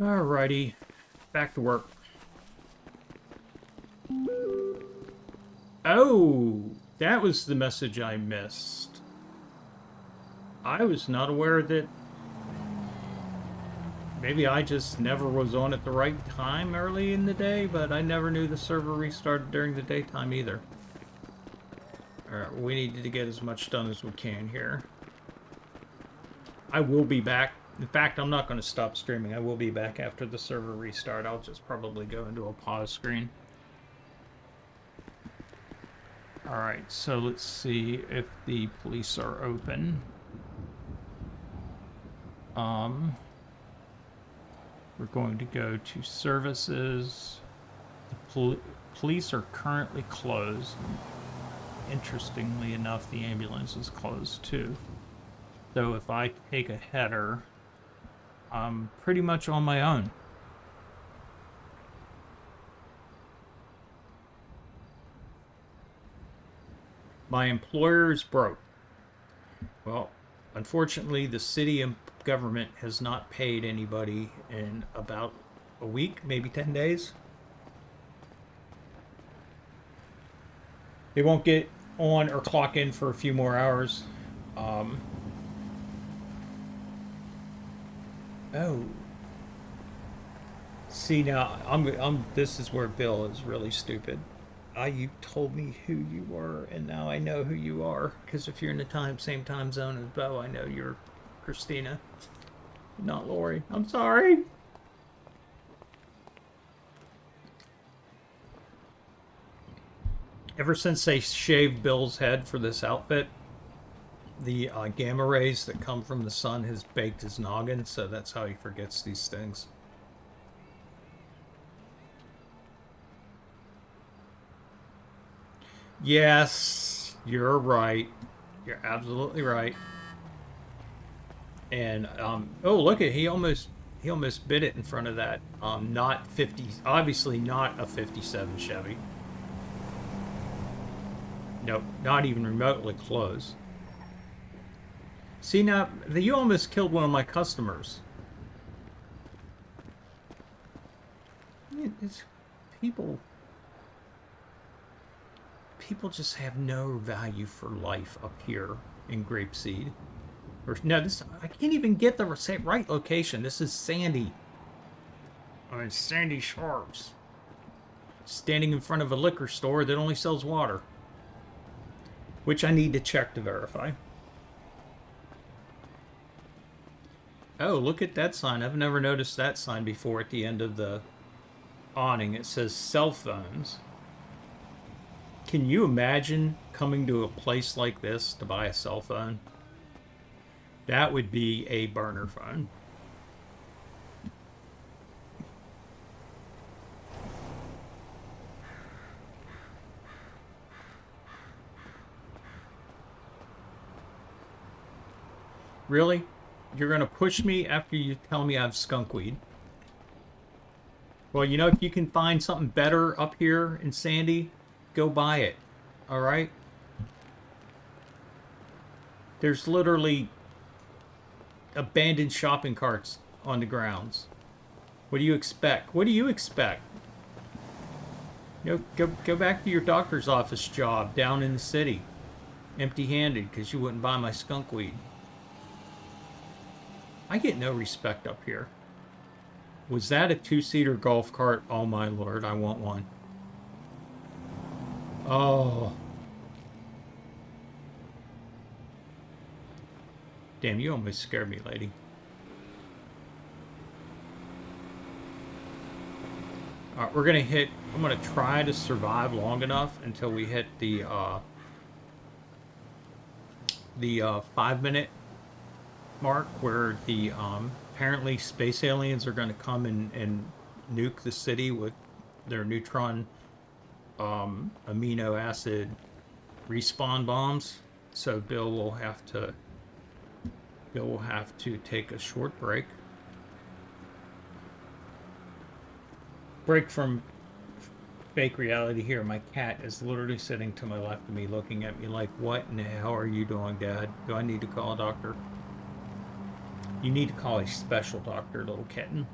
Alrighty, back to work. Oh, that was the message I missed. I was not aware that... Maybe I just never was on at the right time early in the day, but I never knew the server restarted during the daytime either. Alright, we need to get as much done as we can here. I will be back. In fact, I'm not going to stop streaming. I will be back after the server restart. I'll just probably go into a pause screen. Alright, so let's see if the police are open. We're going to go to services. The police are currently closed. Interestingly enough, the ambulance is closed too. So if I take a header, I'm pretty much on my own. My employer is broke. Well, unfortunately, the city and government has not paid anybody in about a week, maybe 10 days. They won't get on or clock in for a few more hours. Oh. See, now, this is where Bill is really stupid. You told me who you were, and now I know who you are. Because if you're in the same time zone as Bo, I know you're Christina, not Lori. I'm sorry. Ever since they shaved Bill's head for this outfit, the gamma rays that come from the sun has baked his noggin, so that's how he forgets these things. Yes, you're right. You're absolutely right. And oh, look at he almost bit it in front of that not 50, obviously not a 57 Chevy. Nope, not even remotely close. See, now you almost killed one of my customers. It's people just have no value for life up here in Grapeseed. Or no, this I can't even get the right location. This is Sandy. I mean, Sandy Sharps. Standing in front of a liquor store that only sells water, which I need to check to verify. Oh, look at that sign. I've never noticed that sign before at the end of the awning. It says cell phones. Can you imagine coming to a place like this to buy a cell phone? That would be a burner phone. Really? You're going to push me after you tell me I have skunkweed? Well, you know, if you can find something better up here in Sandy, go buy it. All right? There's literally abandoned shopping carts on the grounds. What do you expect? What do you expect? You know, go back to your doctor's office job down in the city, empty-handed because you wouldn't buy my skunkweed. I get no respect up here. Was that a two-seater golf cart? Oh my lord, I want one. Oh. Damn, you almost scared me, lady. Alright, we're gonna hit... I'm gonna try to survive long enough until we hit the 5-minute mark where the apparently space aliens are going to come and nuke the city with their neutron amino acid respawn bombs. So Bill will have to take a short break from fake reality here. My cat is literally sitting to my left of me looking at me like, what in the hell are you doing, Dad? Do I need to call a doctor? You need to call a special doctor, little kitten.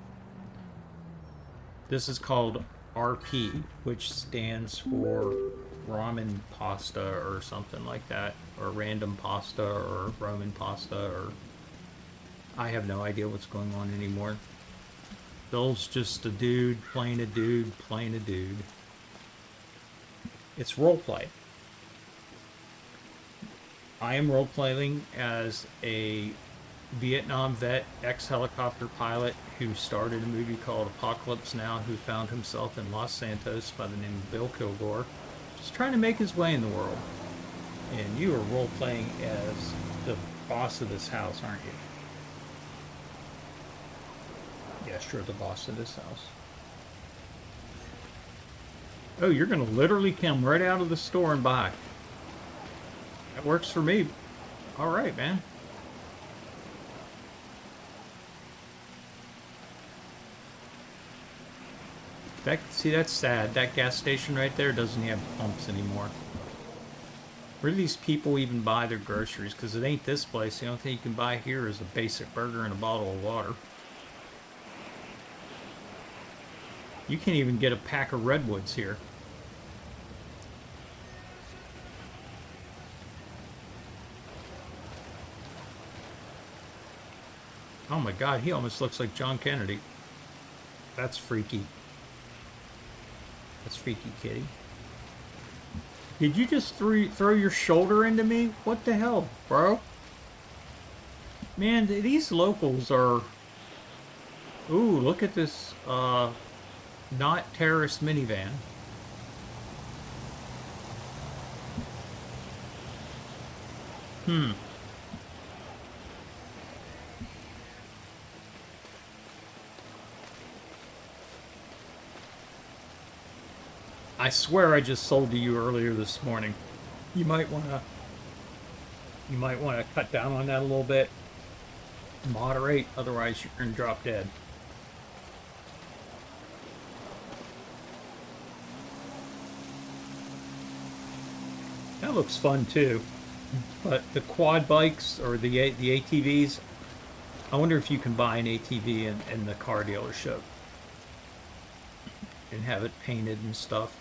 This is called RP, which stands for ramen pasta or something like that, or random pasta or Roman pasta, or I have no idea what's going on anymore. Bill's just a dude playing a dude playing a dude. It's roleplay. I am roleplaying as a Vietnam vet, ex-helicopter pilot who started a movie called Apocalypse Now, who found himself in Los Santos by the name of Bill Kilgore. Just trying to make his way in the world. And you are role-playing as the boss of this house, aren't you? Yes, you're the boss of this house. Oh, you're going to literally come right out of the store and buy. That works for me. All right, man. See, that's sad. That gas station right there doesn't have pumps anymore. Where do these people even buy their groceries? Because it ain't this place. The only thing you can buy here is a basic burger and a bottle of water. You can't even get a pack of Redwoods here. Oh my God, he almost looks like John Kennedy. That's freaky. That's freaky, kitty. Did you just throw your shoulder into me? What the hell, bro? Man, these locals are... Ooh, look at this, not terrorist minivan. I swear I just sold to you earlier this morning. You might wanna cut down on that a little bit. Moderate, otherwise you're gonna drop dead. That looks fun too. But the quad bikes or the ATVs, I wonder if you can buy an ATV in the car dealership and have it painted and stuff.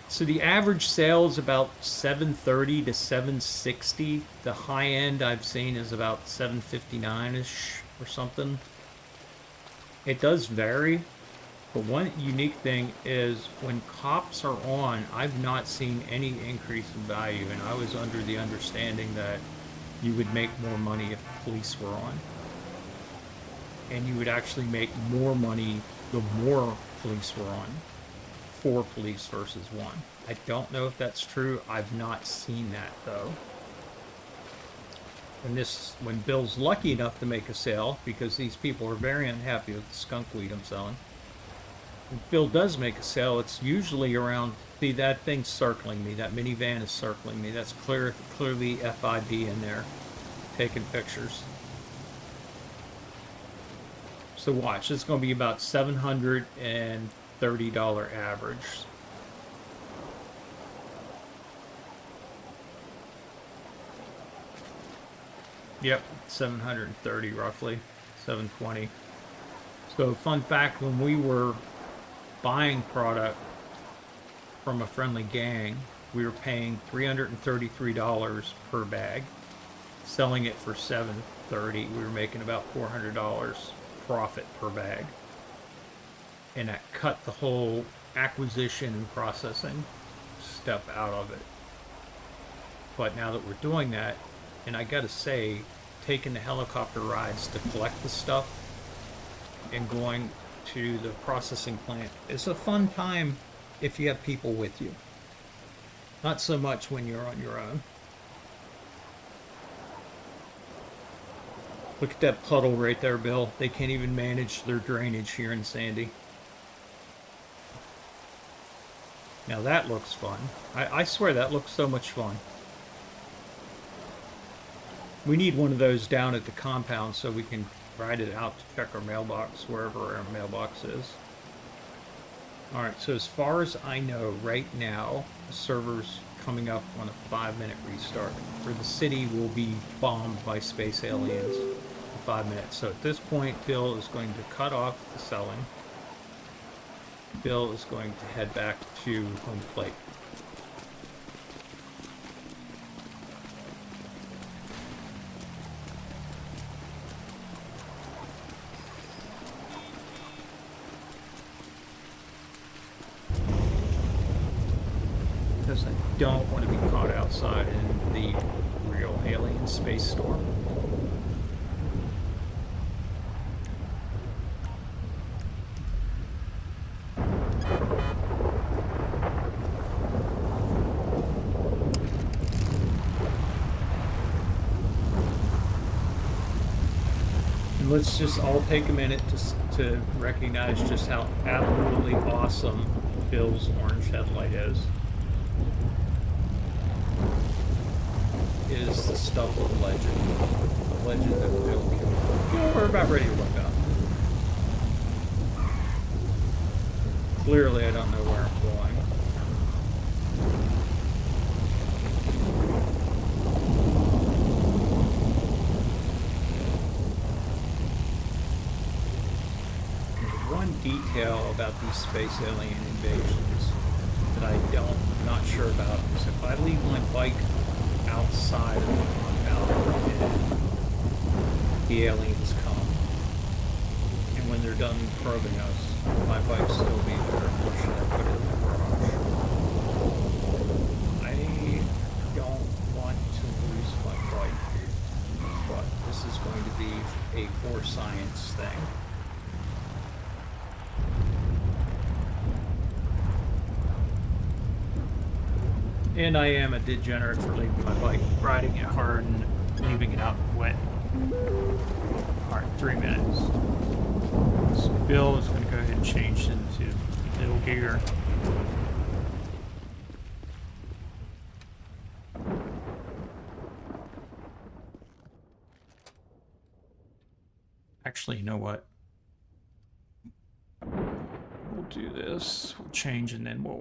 So the average sale is about $730 to $760. The high end I've seen is about $759-ish or something. It does vary, but one unique thing is when cops are on, I've not seen any increase in value, and I was under the understanding that you would make more money if the police were on. And you would actually make more money the more police were on. 4 police versus 1. I don't know if that's true. I've not seen that though. When Bill's lucky enough to make a sale, because these people are very unhappy with the skunk weed I'm selling. When Bill does make a sale, it's usually around, see that thing's circling me, that minivan is circling me. That's clearly FIB in there, taking pictures. So watch, it's going to be about $730 average. Yep, 730 roughly, 720. So fun fact, when we were buying product from a friendly gang, we were paying $333 per bag, selling it for $730. We were making about $400 profit per bag. And that cut the whole acquisition and processing step out of it. But now that we're doing that, and I gotta say, taking the helicopter rides to collect the stuff and going to the processing plant is a fun time if you have people with you. Not so much when you're on your own. Look at that puddle right there, Bill. They can't even manage their drainage here in Sandy. Now that looks fun. I swear that looks so much fun. We need one of those down at the compound so we can ride it out to check our mailbox, wherever our mailbox is. Alright, so as far as I know, right now, the server's coming up on a 5-minute restart, where the city will be bombed by space aliens in 5 minutes. So at this point, Bill is going to cut off the selling. Bill is going to head back to home plate. Because I don't want to be caught outside in the real alien space storm. And let's just all take a minute to recognize just how absolutely awesome Bill's orange headlight is. It is the stuff of legend. The legend of Bill Kilgore. You know, we're about ready to look up. Clearly, I don't know where I'm going. One detail about these space alien invasions that I'm not sure about is if I leave my bike outside of the compound and the aliens come, and when they're done probing us, will my bike still be there, or should I put it in the garage? I don't want to lose my bike, but this is going to be a core science thing. And I am a degenerate for leaving my bike, riding it hard and leaving it out wet. Alright, 3 minutes. So Bill is going to go ahead and change into middle gear. Actually, you know what? We'll do this. We'll change and then we'll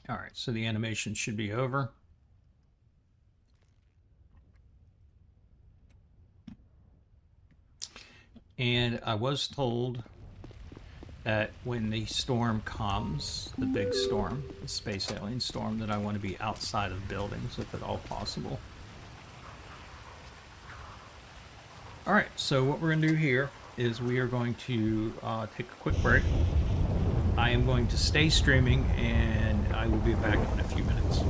Alright, so the animation should be over. And I was told that when the storm comes, the big storm, the space alien storm, that I want to be outside of buildings if at all possible. Alright, so what we're going to do here is we are going to take a quick break. I am going to stay streaming and I will be back in a few minutes.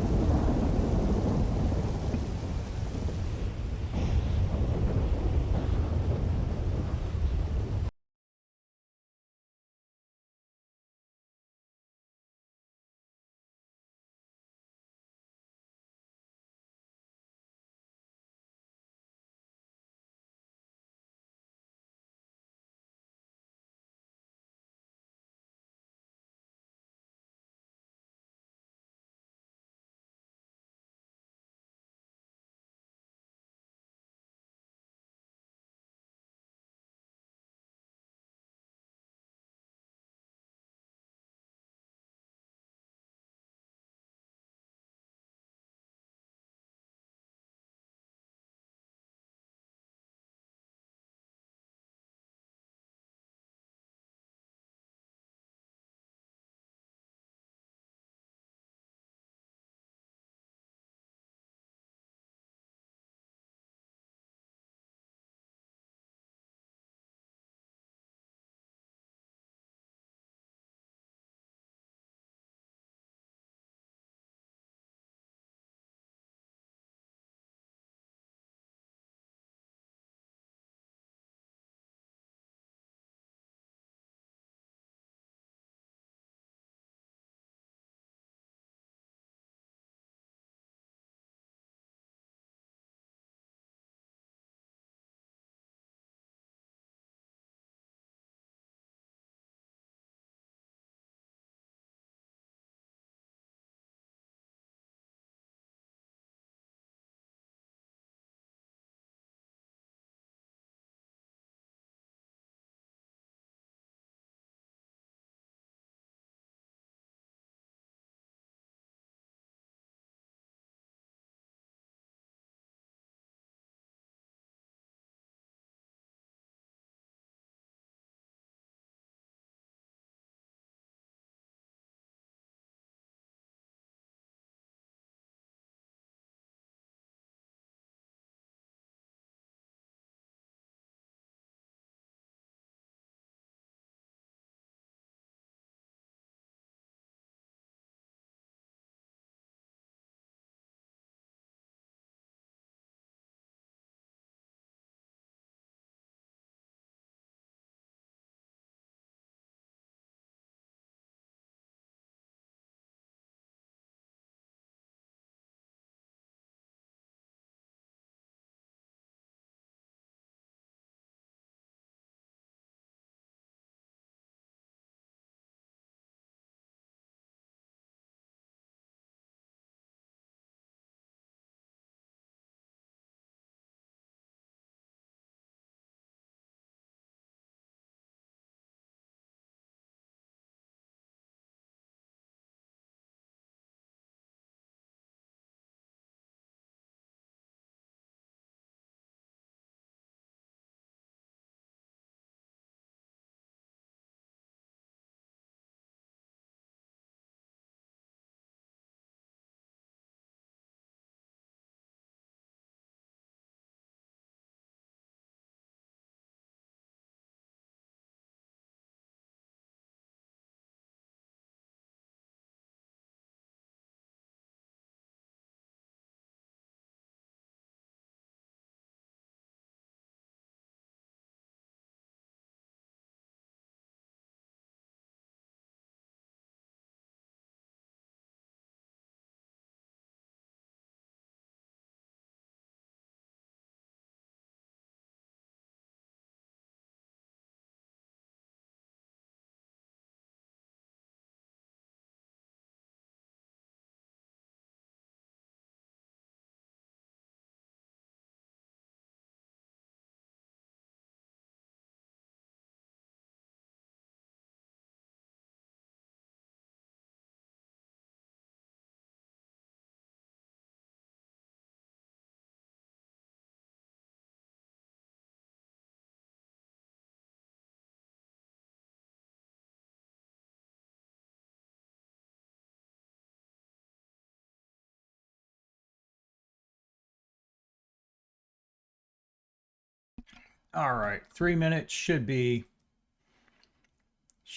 All right, 3 minutes should be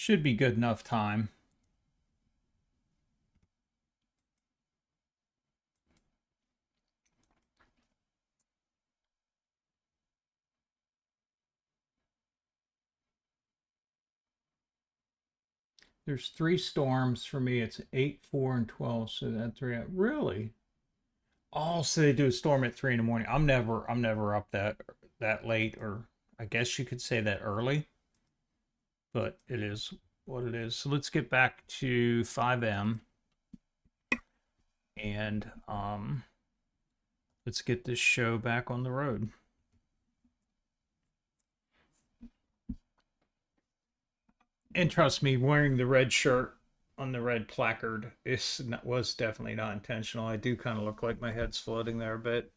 good enough time. There's 3 storms for me. It's 8, 4, and 12. So that 3. Really? Oh, so they do a storm at 3 in the morning. I'm never up that late, or I guess you could say that early. But it is what it is. So let's get back to 5M, and let's get this show back on the road. And trust me, wearing the red shirt on the red placard was definitely not intentional. I do kind of look like my head's floating there a bit.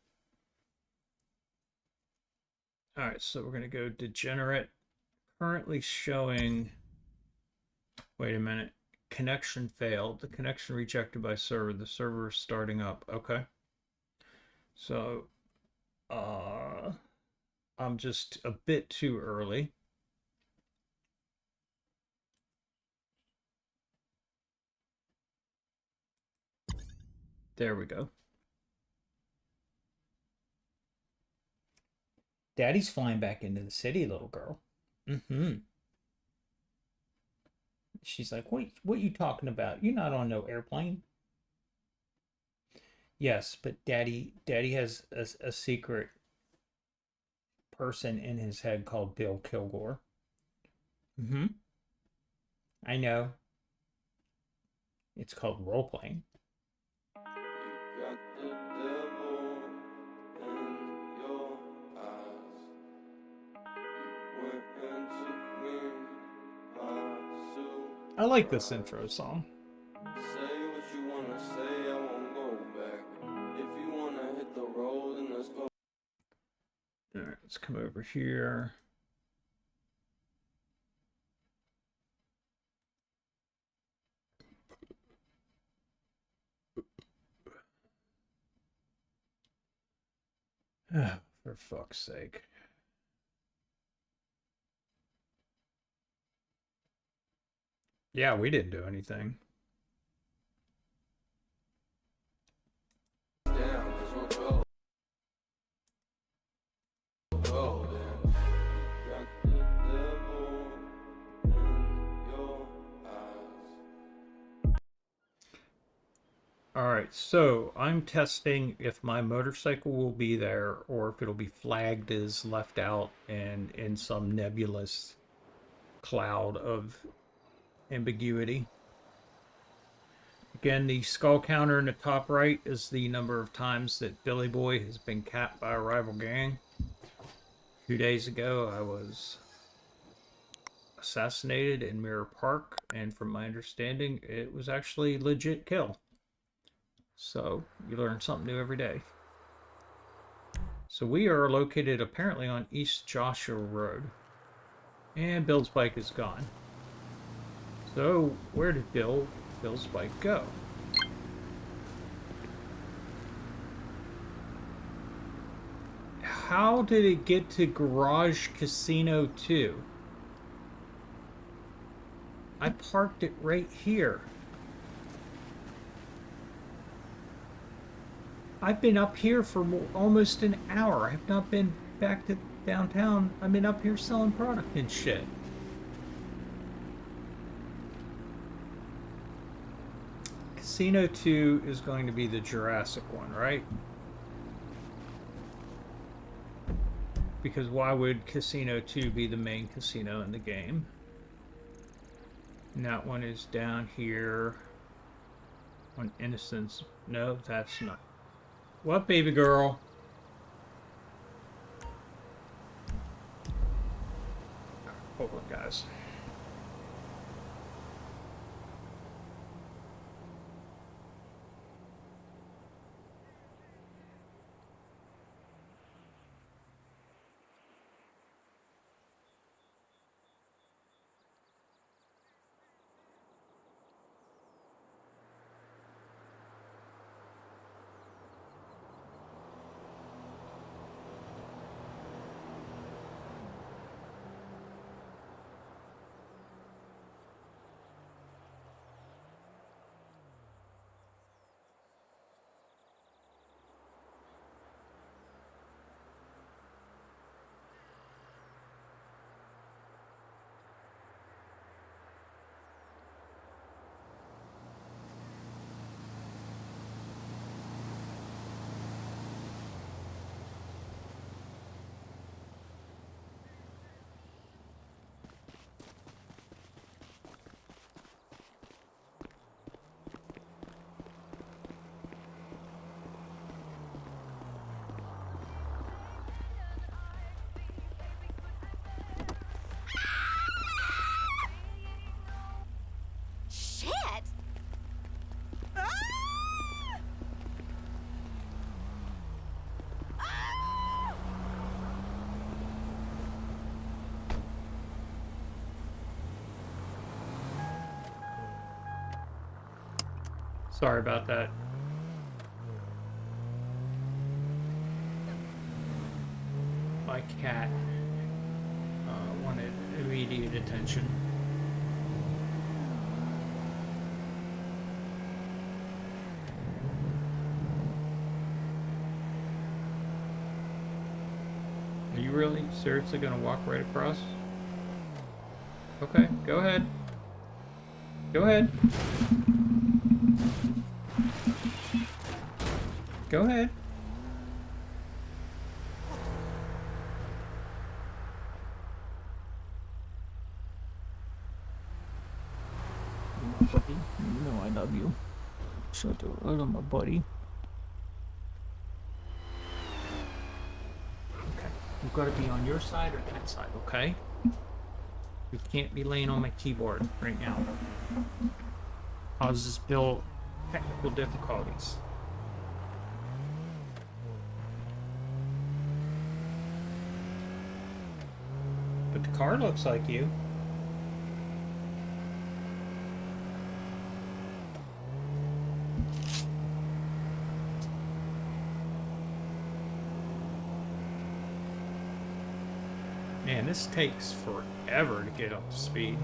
All right, so we're going to go degenerate. Currently showing, wait a minute, connection failed. The connection rejected by server. The server is starting up. Okay. So, I'm just a bit too early. There we go. Daddy's flying back into the city, little girl. Mm-hmm. She's like, what you talking about? You're not on no airplane. Yes, but daddy has a secret person in his head called Bill Kilgore. Mm-hmm. I know. It's called role playing. You got the devil in your eyes. You went and took me by surprise. I like this intro song. Say what you wanna say, I won't go back. If you wanna hit the road, then let's go. All right, let's come over here. For fuck's sake. Yeah, we didn't do anything. Down, cause we'll go. Go, then. You got the devil in your eyes. All right, so I'm testing if my motorcycle will be there or if it'll be flagged as left out and in some nebulous cloud of ambiguity. Again, the skull counter in the top right is the number of times that Billy Boy has been capped by a rival gang. 2 days ago, I was assassinated in Mirror Park, and from my understanding, it was actually a legit kill. So, you learn something new every day. So we are located apparently on East Joshua Road. And Bill's bike is gone. So, where did Bill's bike go? How did it get to Garage Casino 2? I parked it right here. I've been up here for almost an hour. I have not been back to downtown. I've been up here selling product and shit. Casino 2 is going to be the Jurassic one, right? Because why would Casino 2 be the main casino in the game? And that one is down here on Innocence. No, that's not. What, baby girl? Hold on, guys. Sorry about that. My cat wanted immediate attention. Are you really seriously gonna walk right across? Okay, go ahead. Go ahead. Go ahead. My buddy, you know I love you. Shut the road on my buddy. Okay, you've got to be on your side or that side, okay? You can't be laying on my keyboard right now. Causes Bill technical difficulties. But the car looks like you. Man, this takes forever to get up to speed.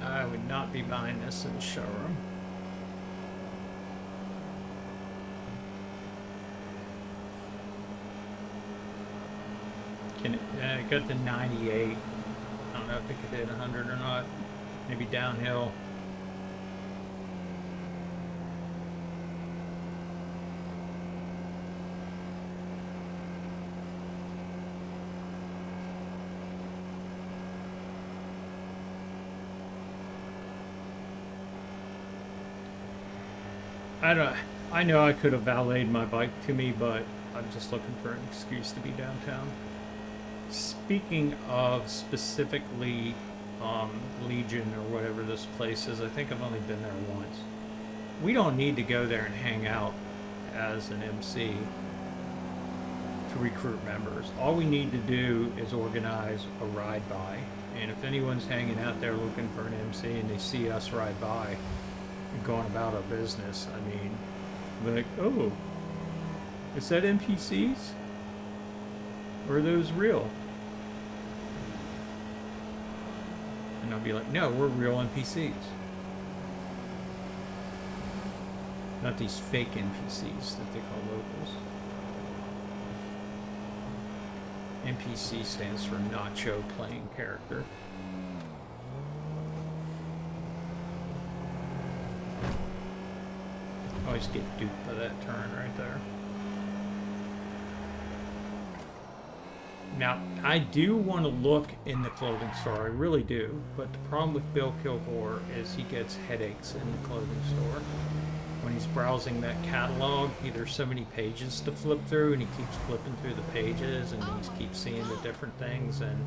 I would not be buying this in the showroom. Can it got the 98. I don't know if it could hit 100 or not. Maybe downhill. I know I could have valeted my bike to me, but I'm just looking for an excuse to be downtown. Speaking of specifically Legion or whatever this place is, I think I've only been there once. We don't need to go there and hang out as an MC to recruit members. All we need to do is organize a ride by. And if anyone's hanging out there looking for an MC and they see us ride by and going about our business, I mean, they're like, oh, is that NPCs? Or are those real? And I'll be like, no, we're real NPCs. Not these fake NPCs that they call locals. NPC stands for Nacho Playing Character. Always get duped by that turn right there. Now, I do want to look in the clothing store, I really do, but the problem with Bill Kilgore is he gets headaches in the clothing store. When he's browsing that catalog, there's so many pages to flip through, and he keeps flipping through the pages, and he keeps seeing the different things, and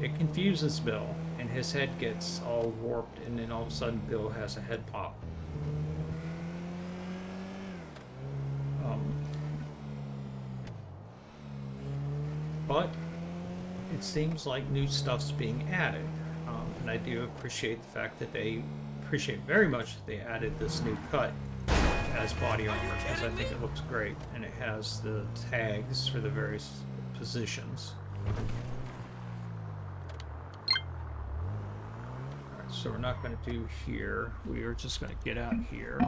it confuses Bill, and his head gets all warped, and then all of a sudden Bill has a head pop. But it seems like new stuff's being added, and I do appreciate the fact that they appreciate very much that they added this new cut as body armor, because I think it looks great, and it has the tags for the various positions. Alright, so we're not going to do here, we are just going to get out here.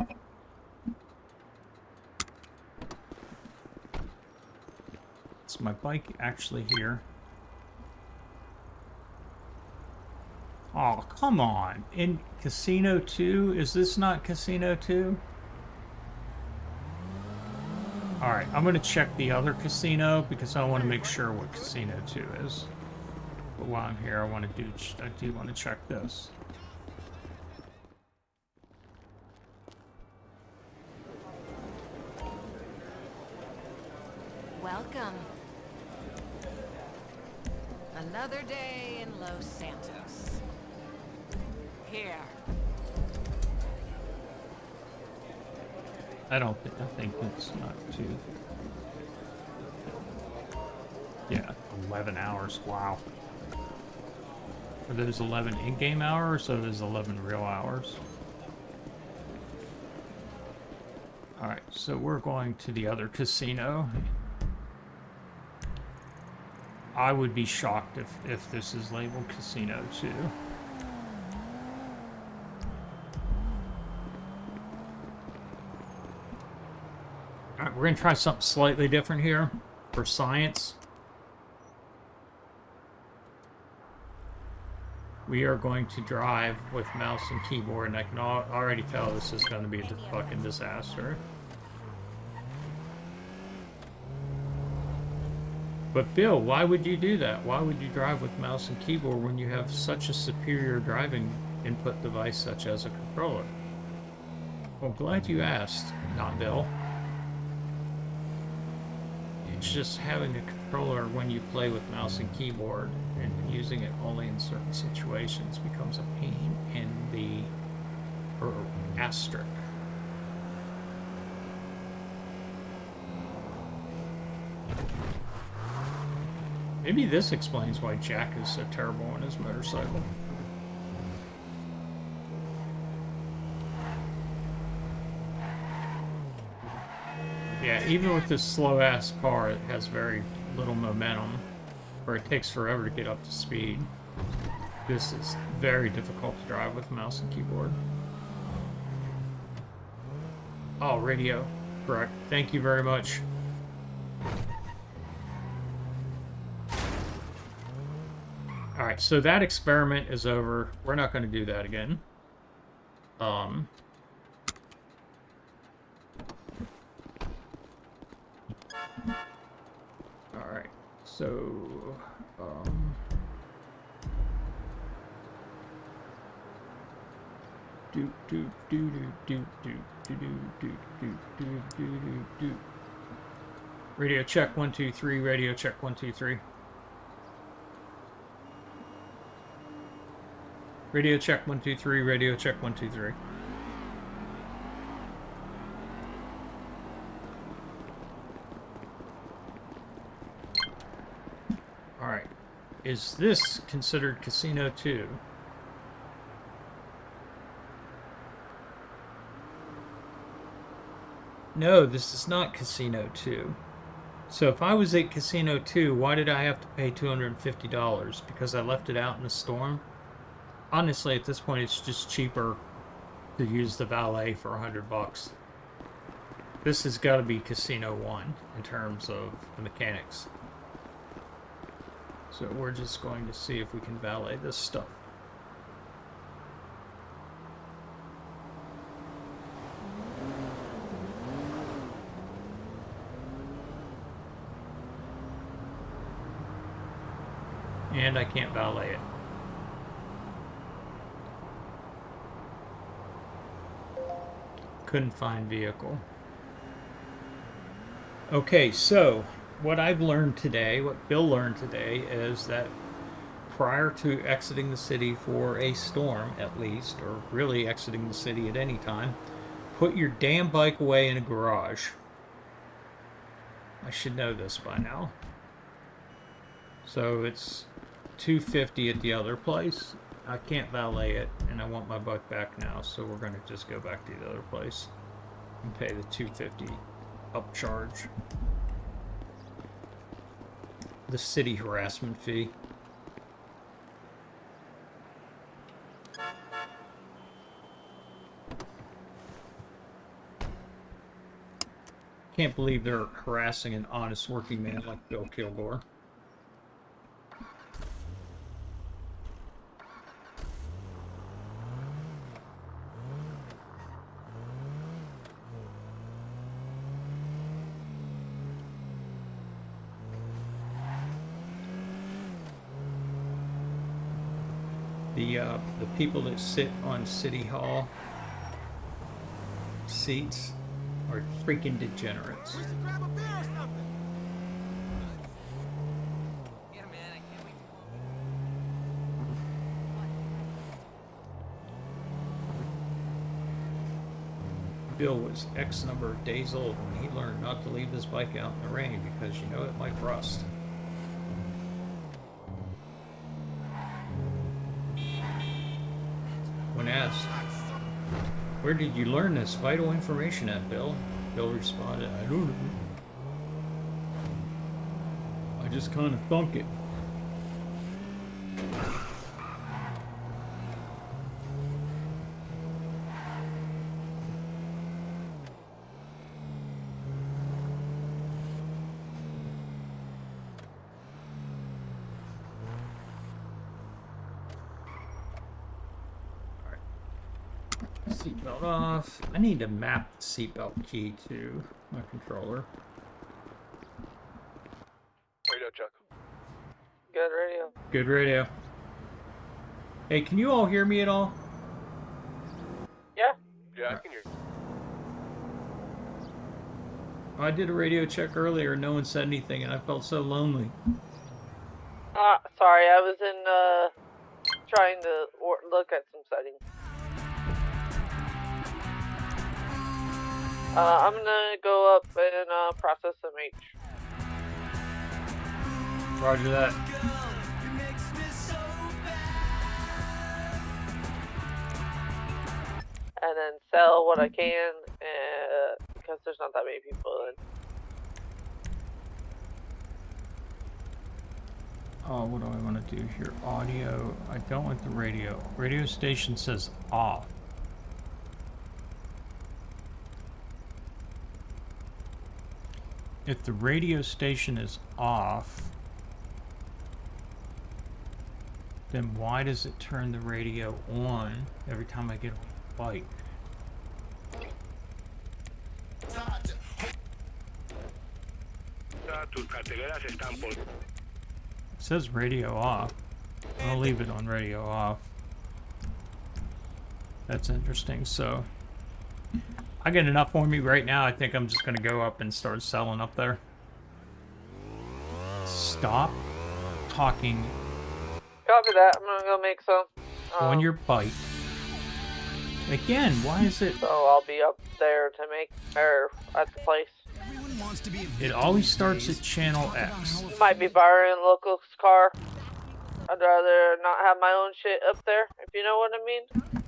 Is my bike actually here? Oh, come on. In Casino 2? Is this not Casino 2? Alright, I'm going to check the other casino because I want to make sure what Casino 2 is. But while I'm here, I do want to check this. Welcome. Another day in Los Santos. Here. I think it's not too... Yeah, 11 hours, wow. Are those 11 in-game hours or those 11 real hours? Alright, so we're going to the other casino. I would be shocked if this is labeled casino too. Alright, we're going to try something slightly different here for science. We are going to drive with mouse and keyboard, and I can already tell this is going to be a fucking disaster. But Bill, why would you do that? Why would you drive with mouse and keyboard when you have such a superior driving input device such as a controller? Well, glad you asked, not Bill. It's just having a controller when you play with mouse and keyboard and using it only in certain situations becomes a pain in the asterisk. Maybe this explains why Jack is so terrible on his motorcycle. Yeah, even with this slow-ass car, it has very little momentum, or it takes forever to get up to speed. This is very difficult to drive with mouse and keyboard. Oh, radio. Correct. Thank you very much. Alright, so that experiment is over. We're not going to do that again. Alright, so... Radio check 1 2 3. Radio check 1 2 3. Radio check 1 2 3. Radio check 1 2 3. All right. Is this considered Casino 2? No, this is not Casino 2. So if I was at Casino 2, why did I have to pay $250? Because I left it out in the storm? Honestly, at this point, it's just cheaper to use the valet for $100. This has got to be Casino 1 in terms of the mechanics. So we're just going to see if we can valet this stuff. And I can't valet it. Couldn't find vehicle. Okay, so what I've learned today, what Bill learned today, is that prior to exiting the city for a storm, at least, or really exiting the city at any time, put your damn bike away in a garage. I should know this by now. So it's $250 at the other place. I can't valet it, and I want my bike back now, so we're going to just go back to the other place and pay the $250 upcharge. The city harassment fee. Can't believe they're harassing an honest working man like Bill Kilgore. The people that sit on City Hall seats are freaking degenerates. Bill was X number of days old when he learned not to leave his bike out in the rain because you know it might rust. Where did you learn this vital information at, Bill? Bill responded, I don't know. I just kind of thunk it. Seatbelt off. I need to map the seatbelt key to my controller. Radio check. Good radio. Good radio. Hey, can you all hear me at all? Yeah. Yeah, I can hear you. I did a radio check earlier. No one said anything, and I felt so lonely. Sorry, I was in, trying to look at some settings. I'm gonna go up and, process MH. Roger that. And then sell what I can, because there's not that many people in. Oh, what do I want to do here? Audio. I don't want the radio. Radio station says off. If the radio station is off, then why does it turn the radio on every time I get on the bike? It says radio off. I'll leave it on radio off. That's interesting. So I get enough on me right now. I think I'm just gonna go up and start selling up there. Stop talking Copy that. I'm gonna go make some. on your bike. Again, why is it? So I'll be up there to make, or at the place. It always starts at channel X. Might be borrowing a local's car. I'd rather not have my own shit up there, if you know what I mean.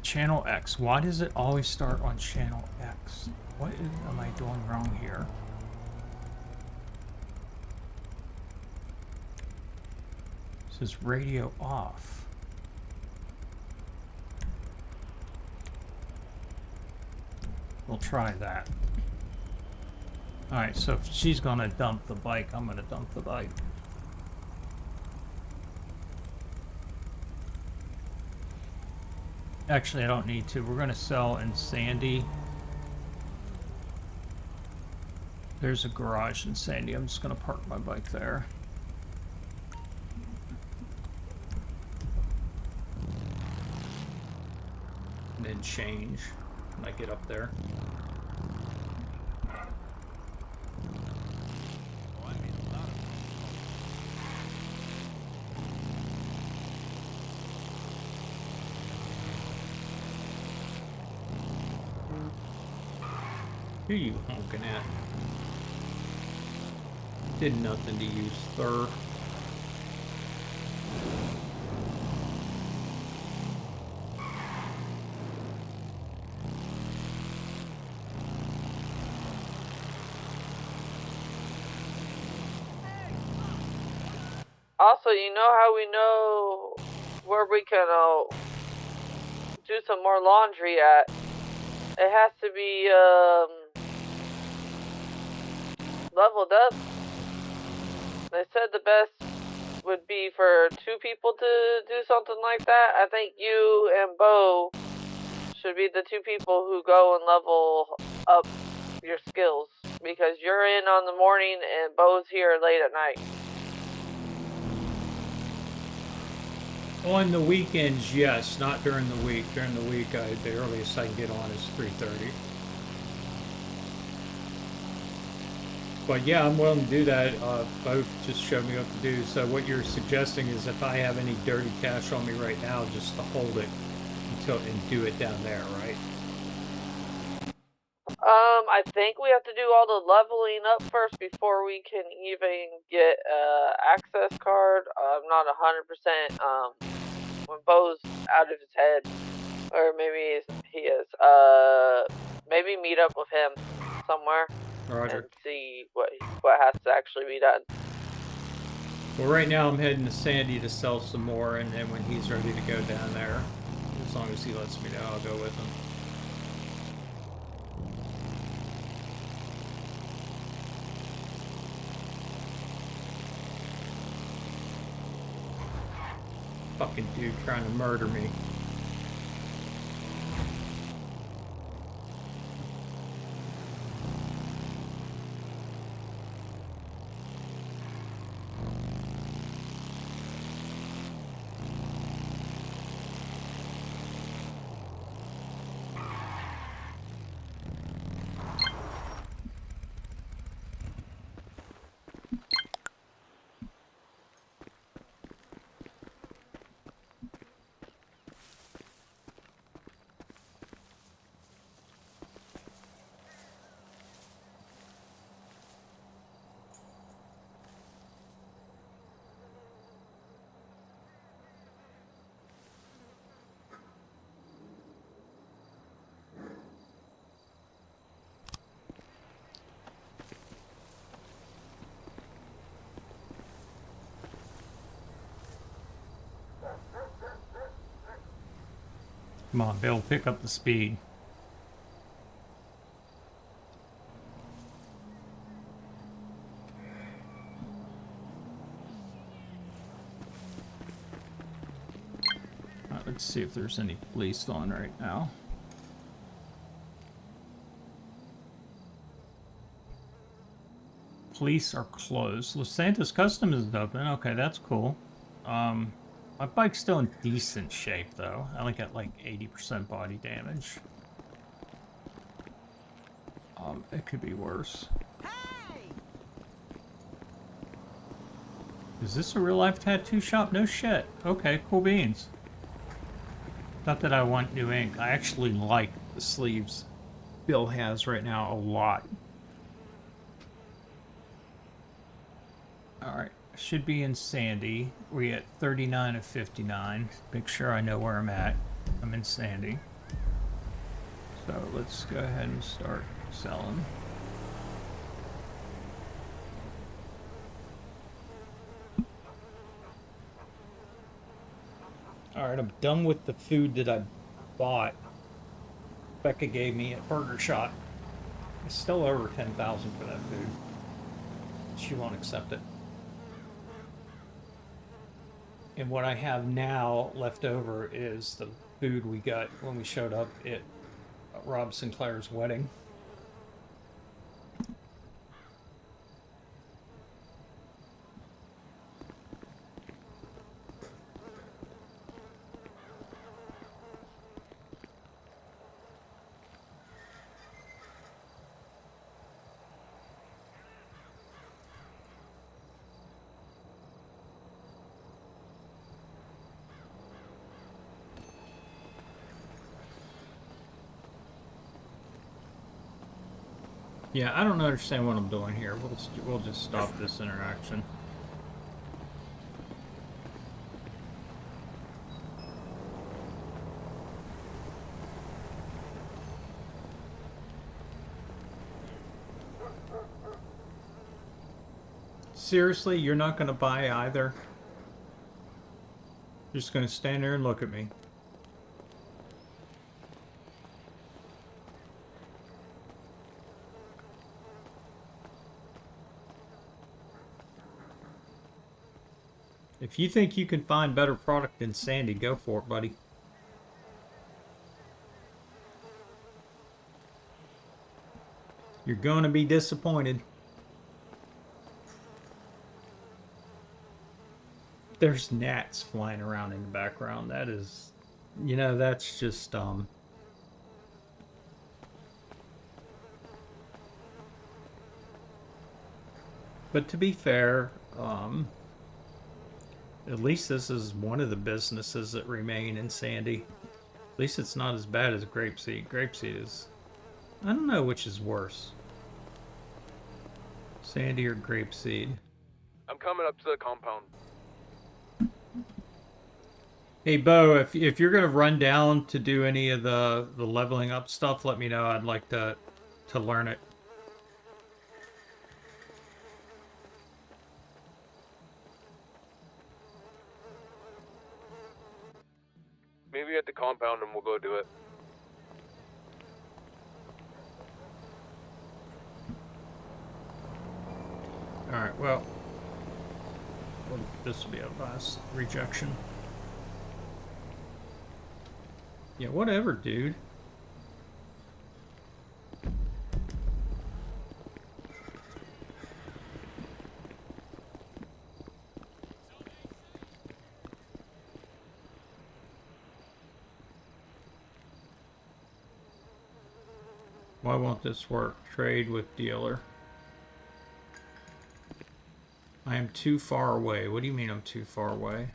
Channel X. Why does it always start on channel X? What am I doing wrong here? It says radio off. We'll try that. Alright, so if she's gonna dump the bike, I'm gonna dump the bike. Actually, I don't need to. We're gonna sell in Sandy. There's a garage in Sandy. I'm just gonna park my bike there. And then change when I get up there. Who you honking at? Did nothing to you, sir. Also, you know how we know where we can do some more laundry at? It has to be leveled up. They said the best would be for 2 people to do something like that. I think you and Bo should be the 2 people who go and level up your skills, because you're in on the morning and Bo's here late at night. On the weekends, yes. Not during the week. During the week, the earliest I can get on is 3:30. But yeah, I'm willing to do that. Both just showed me what to do. So what you're suggesting is if I have any dirty cash on me right now, just to hold it until and do it down there, right? I think we have to do all the leveling up first before we can even get access card. I'm not 100%. When Bo's out of his head, or maybe He is. Maybe meet up with him somewhere Roger. and see what has to actually be done. Well, right now I'm heading to Sandy to sell some more, and then when he's ready to go down there, as long as he lets me know, I'll go with him. Fucking dude trying to murder me. Come on, Bill, pick up the speed. Let's see if there's any police on right now. Police are closed. Los Santos Customs is open. Okay, that's cool. My bike's still in decent shape, though. I only got like 80% body damage. It could be worse. Hey! Is this a real-life tattoo shop? No shit. Okay, cool beans. Not that I want new ink. I actually like the sleeves Bill has right now a lot. Alright, should be in Sandy. We're at 39 of 59. Make sure I know where I'm at. I'm in Sandy. So let's go ahead and start selling. Alright, I'm done with the food that I bought. Becca gave me at Burger Shot. It's still over 10,000 for that food. She won't accept it. And what I have now left over is the food we got when we showed up at Rob Sinclair's wedding. Yeah, I don't understand what I'm doing here. We'll just stop this interaction. Seriously, you're not going to buy either? You're just going to stand there and look at me. If you think you can find better product than Sandy, go for it, buddy. You're going to be disappointed. There's gnats flying around in the background. That is, you know, that's just, But to be fair, at least this is one of the businesses that remain in Sandy. At least it's not as bad as Grapeseed. Grapeseed is... I don't know which is worse. Sandy or Grapeseed. I'm coming up to the compound. Hey Bo, if you're gonna run down to do any of the leveling up stuff, let me know. I'd like to learn it. Maybe at the compound and we'll go do it. All right. Well, this will be a last rejection. Yeah, whatever, dude. Why won't this work? Trade with dealer. I am too far away. What do you mean I'm too far away?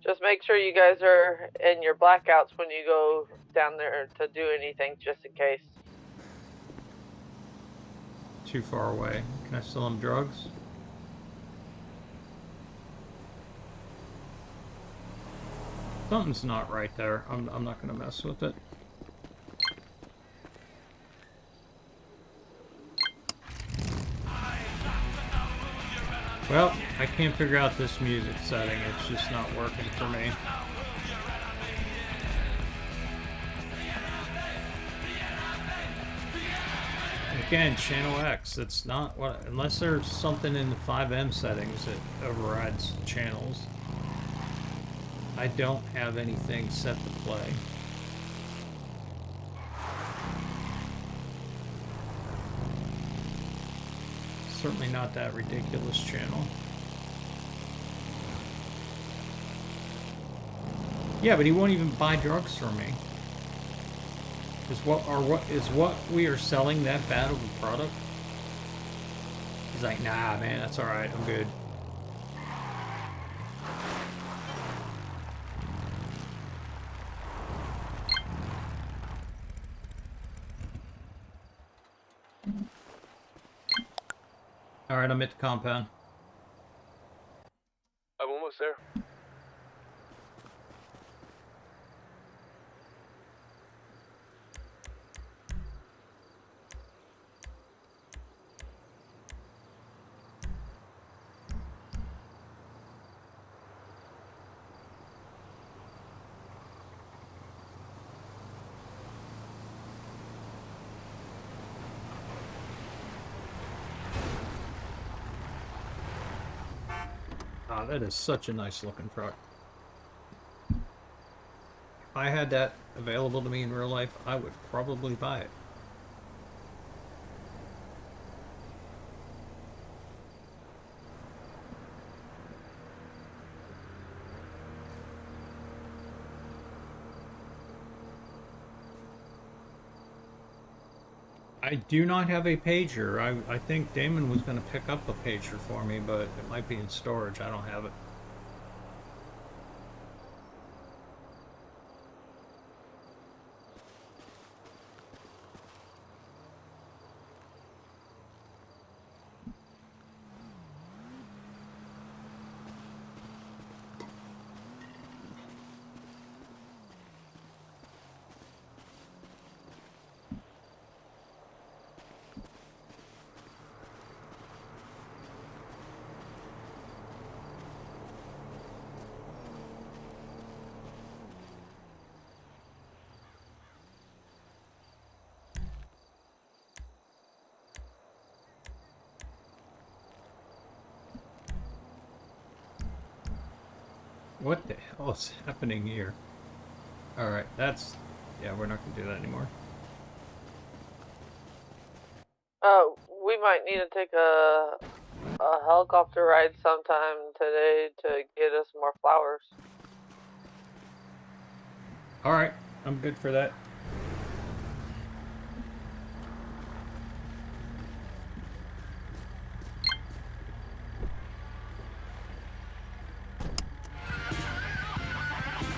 Just make sure you guys are in your blackouts when you go down there to do anything, just in case. Too far away. Can I sell him drugs? Something's not right there. I'm not gonna mess with it. Well, I can't figure out this music setting. It's just not working for me. Again, channel X. It's not what, unless there's something in the 5M settings that overrides channels. I don't have anything set to play. Certainly not that ridiculous channel. Yeah, but he won't even buy drugs from me. Is what we are selling that bad of a product? He's like, nah, man, that's all right. I'm good. All right, I'm at the compound. I'm almost there. Oh, that is such a nice looking truck. If I had that available to me in real life, I would probably buy it. I do not have a pager. I think Damon was going to pick up a pager for me, but it might be in storage. I don't have it. What the hell is happening here? Alright, that's... yeah, we're not going to do that anymore. We might need to take a helicopter ride sometime today to get us more flowers. Alright, I'm good for that.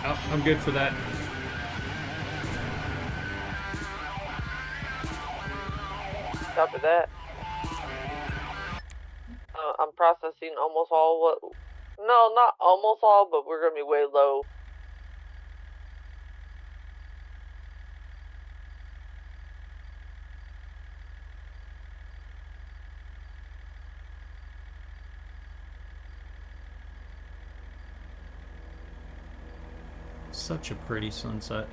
Oh, I'm good for that. Copy that. I'm processing almost all what... No, not almost all, but we're going to be way low. Such a pretty sunset.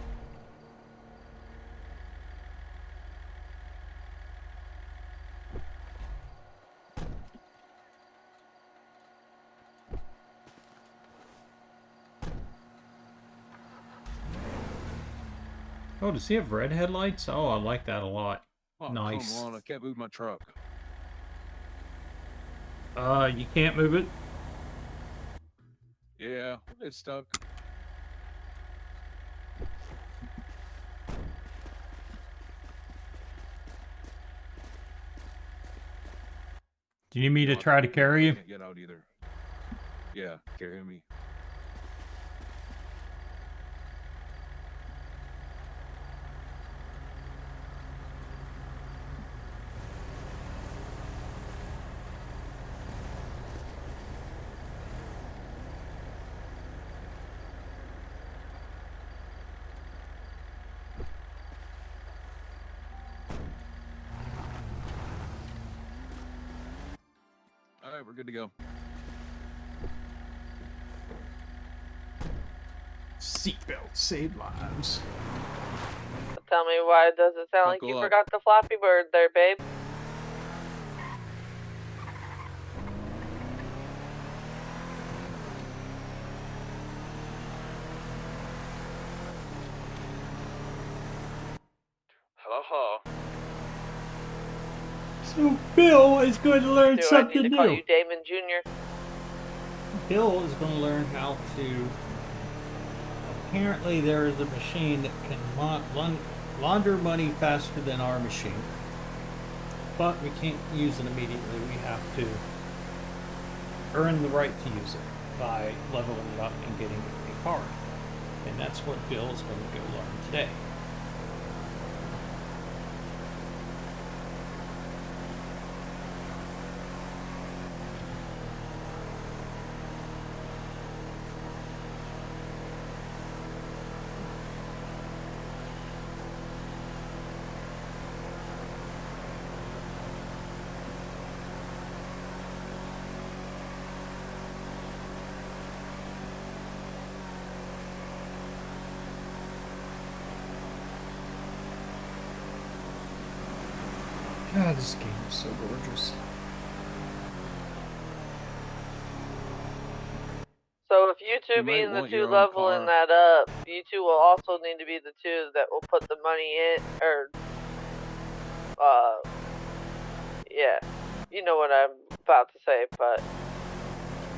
Oh, does he have red headlights? Oh, I like that a lot. Oh, Nice. Come on, I can't move my truck. You can't move it? Yeah, it's stuck. Do you need me to try to carry you? Can't get out either. Yeah, carry me. All right, we're good to go. Seatbelt save lives. Tell me why does it sound like Buckle you up. forgot the Flappy Bird there, babe? Hello. So Bill is going to learn Do I something need to call new. you Damon Jr.? Bill is going to learn how to... Apparently there is a machine that can launder money faster than our machine. But we can't use it immediately. We have to earn the right to use it by leveling it up and getting a card. And that's what Bill is going to go learn today. God, this game is so gorgeous. So if you two You might being the want two your own leveling car. that up, you two will also need to be the two that will put the money in, or, yeah, you know what I'm about to say, but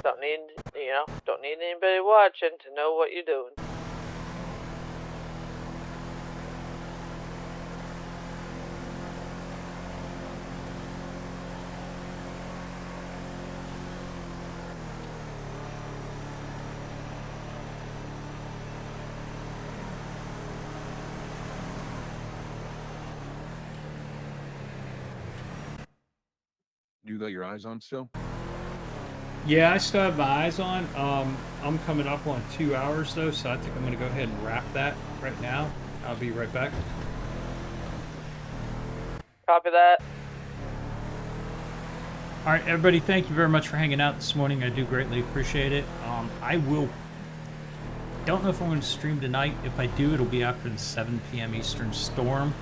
don't need anybody watching to know what you're doing. You got your eyes on still? Yeah, I still have my eyes on. I'm coming up on 2 hours though, so I think I'm going to go ahead and wrap that right now. I'll be right back. Copy that. All right, everybody, thank you very much for hanging out this morning. I do greatly appreciate it. Don't know if I'm going to stream tonight. If I do, it'll be after the 7 p.m. Eastern storm.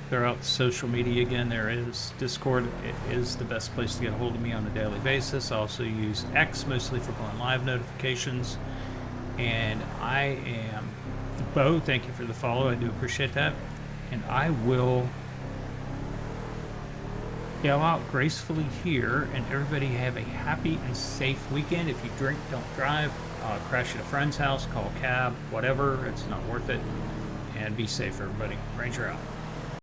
They're out social media again. There is Discord. It is the best place to get a hold of me on a daily basis. I also use X mostly for going live notifications. And I am Bo. Thank you for the follow. I do appreciate that. And I will go out gracefully here. And everybody have a happy and safe weekend. If you drink, don't drive. Crash at a friend's house. Call a cab. Whatever. It's not worth it. And be safe, everybody. Ranger out.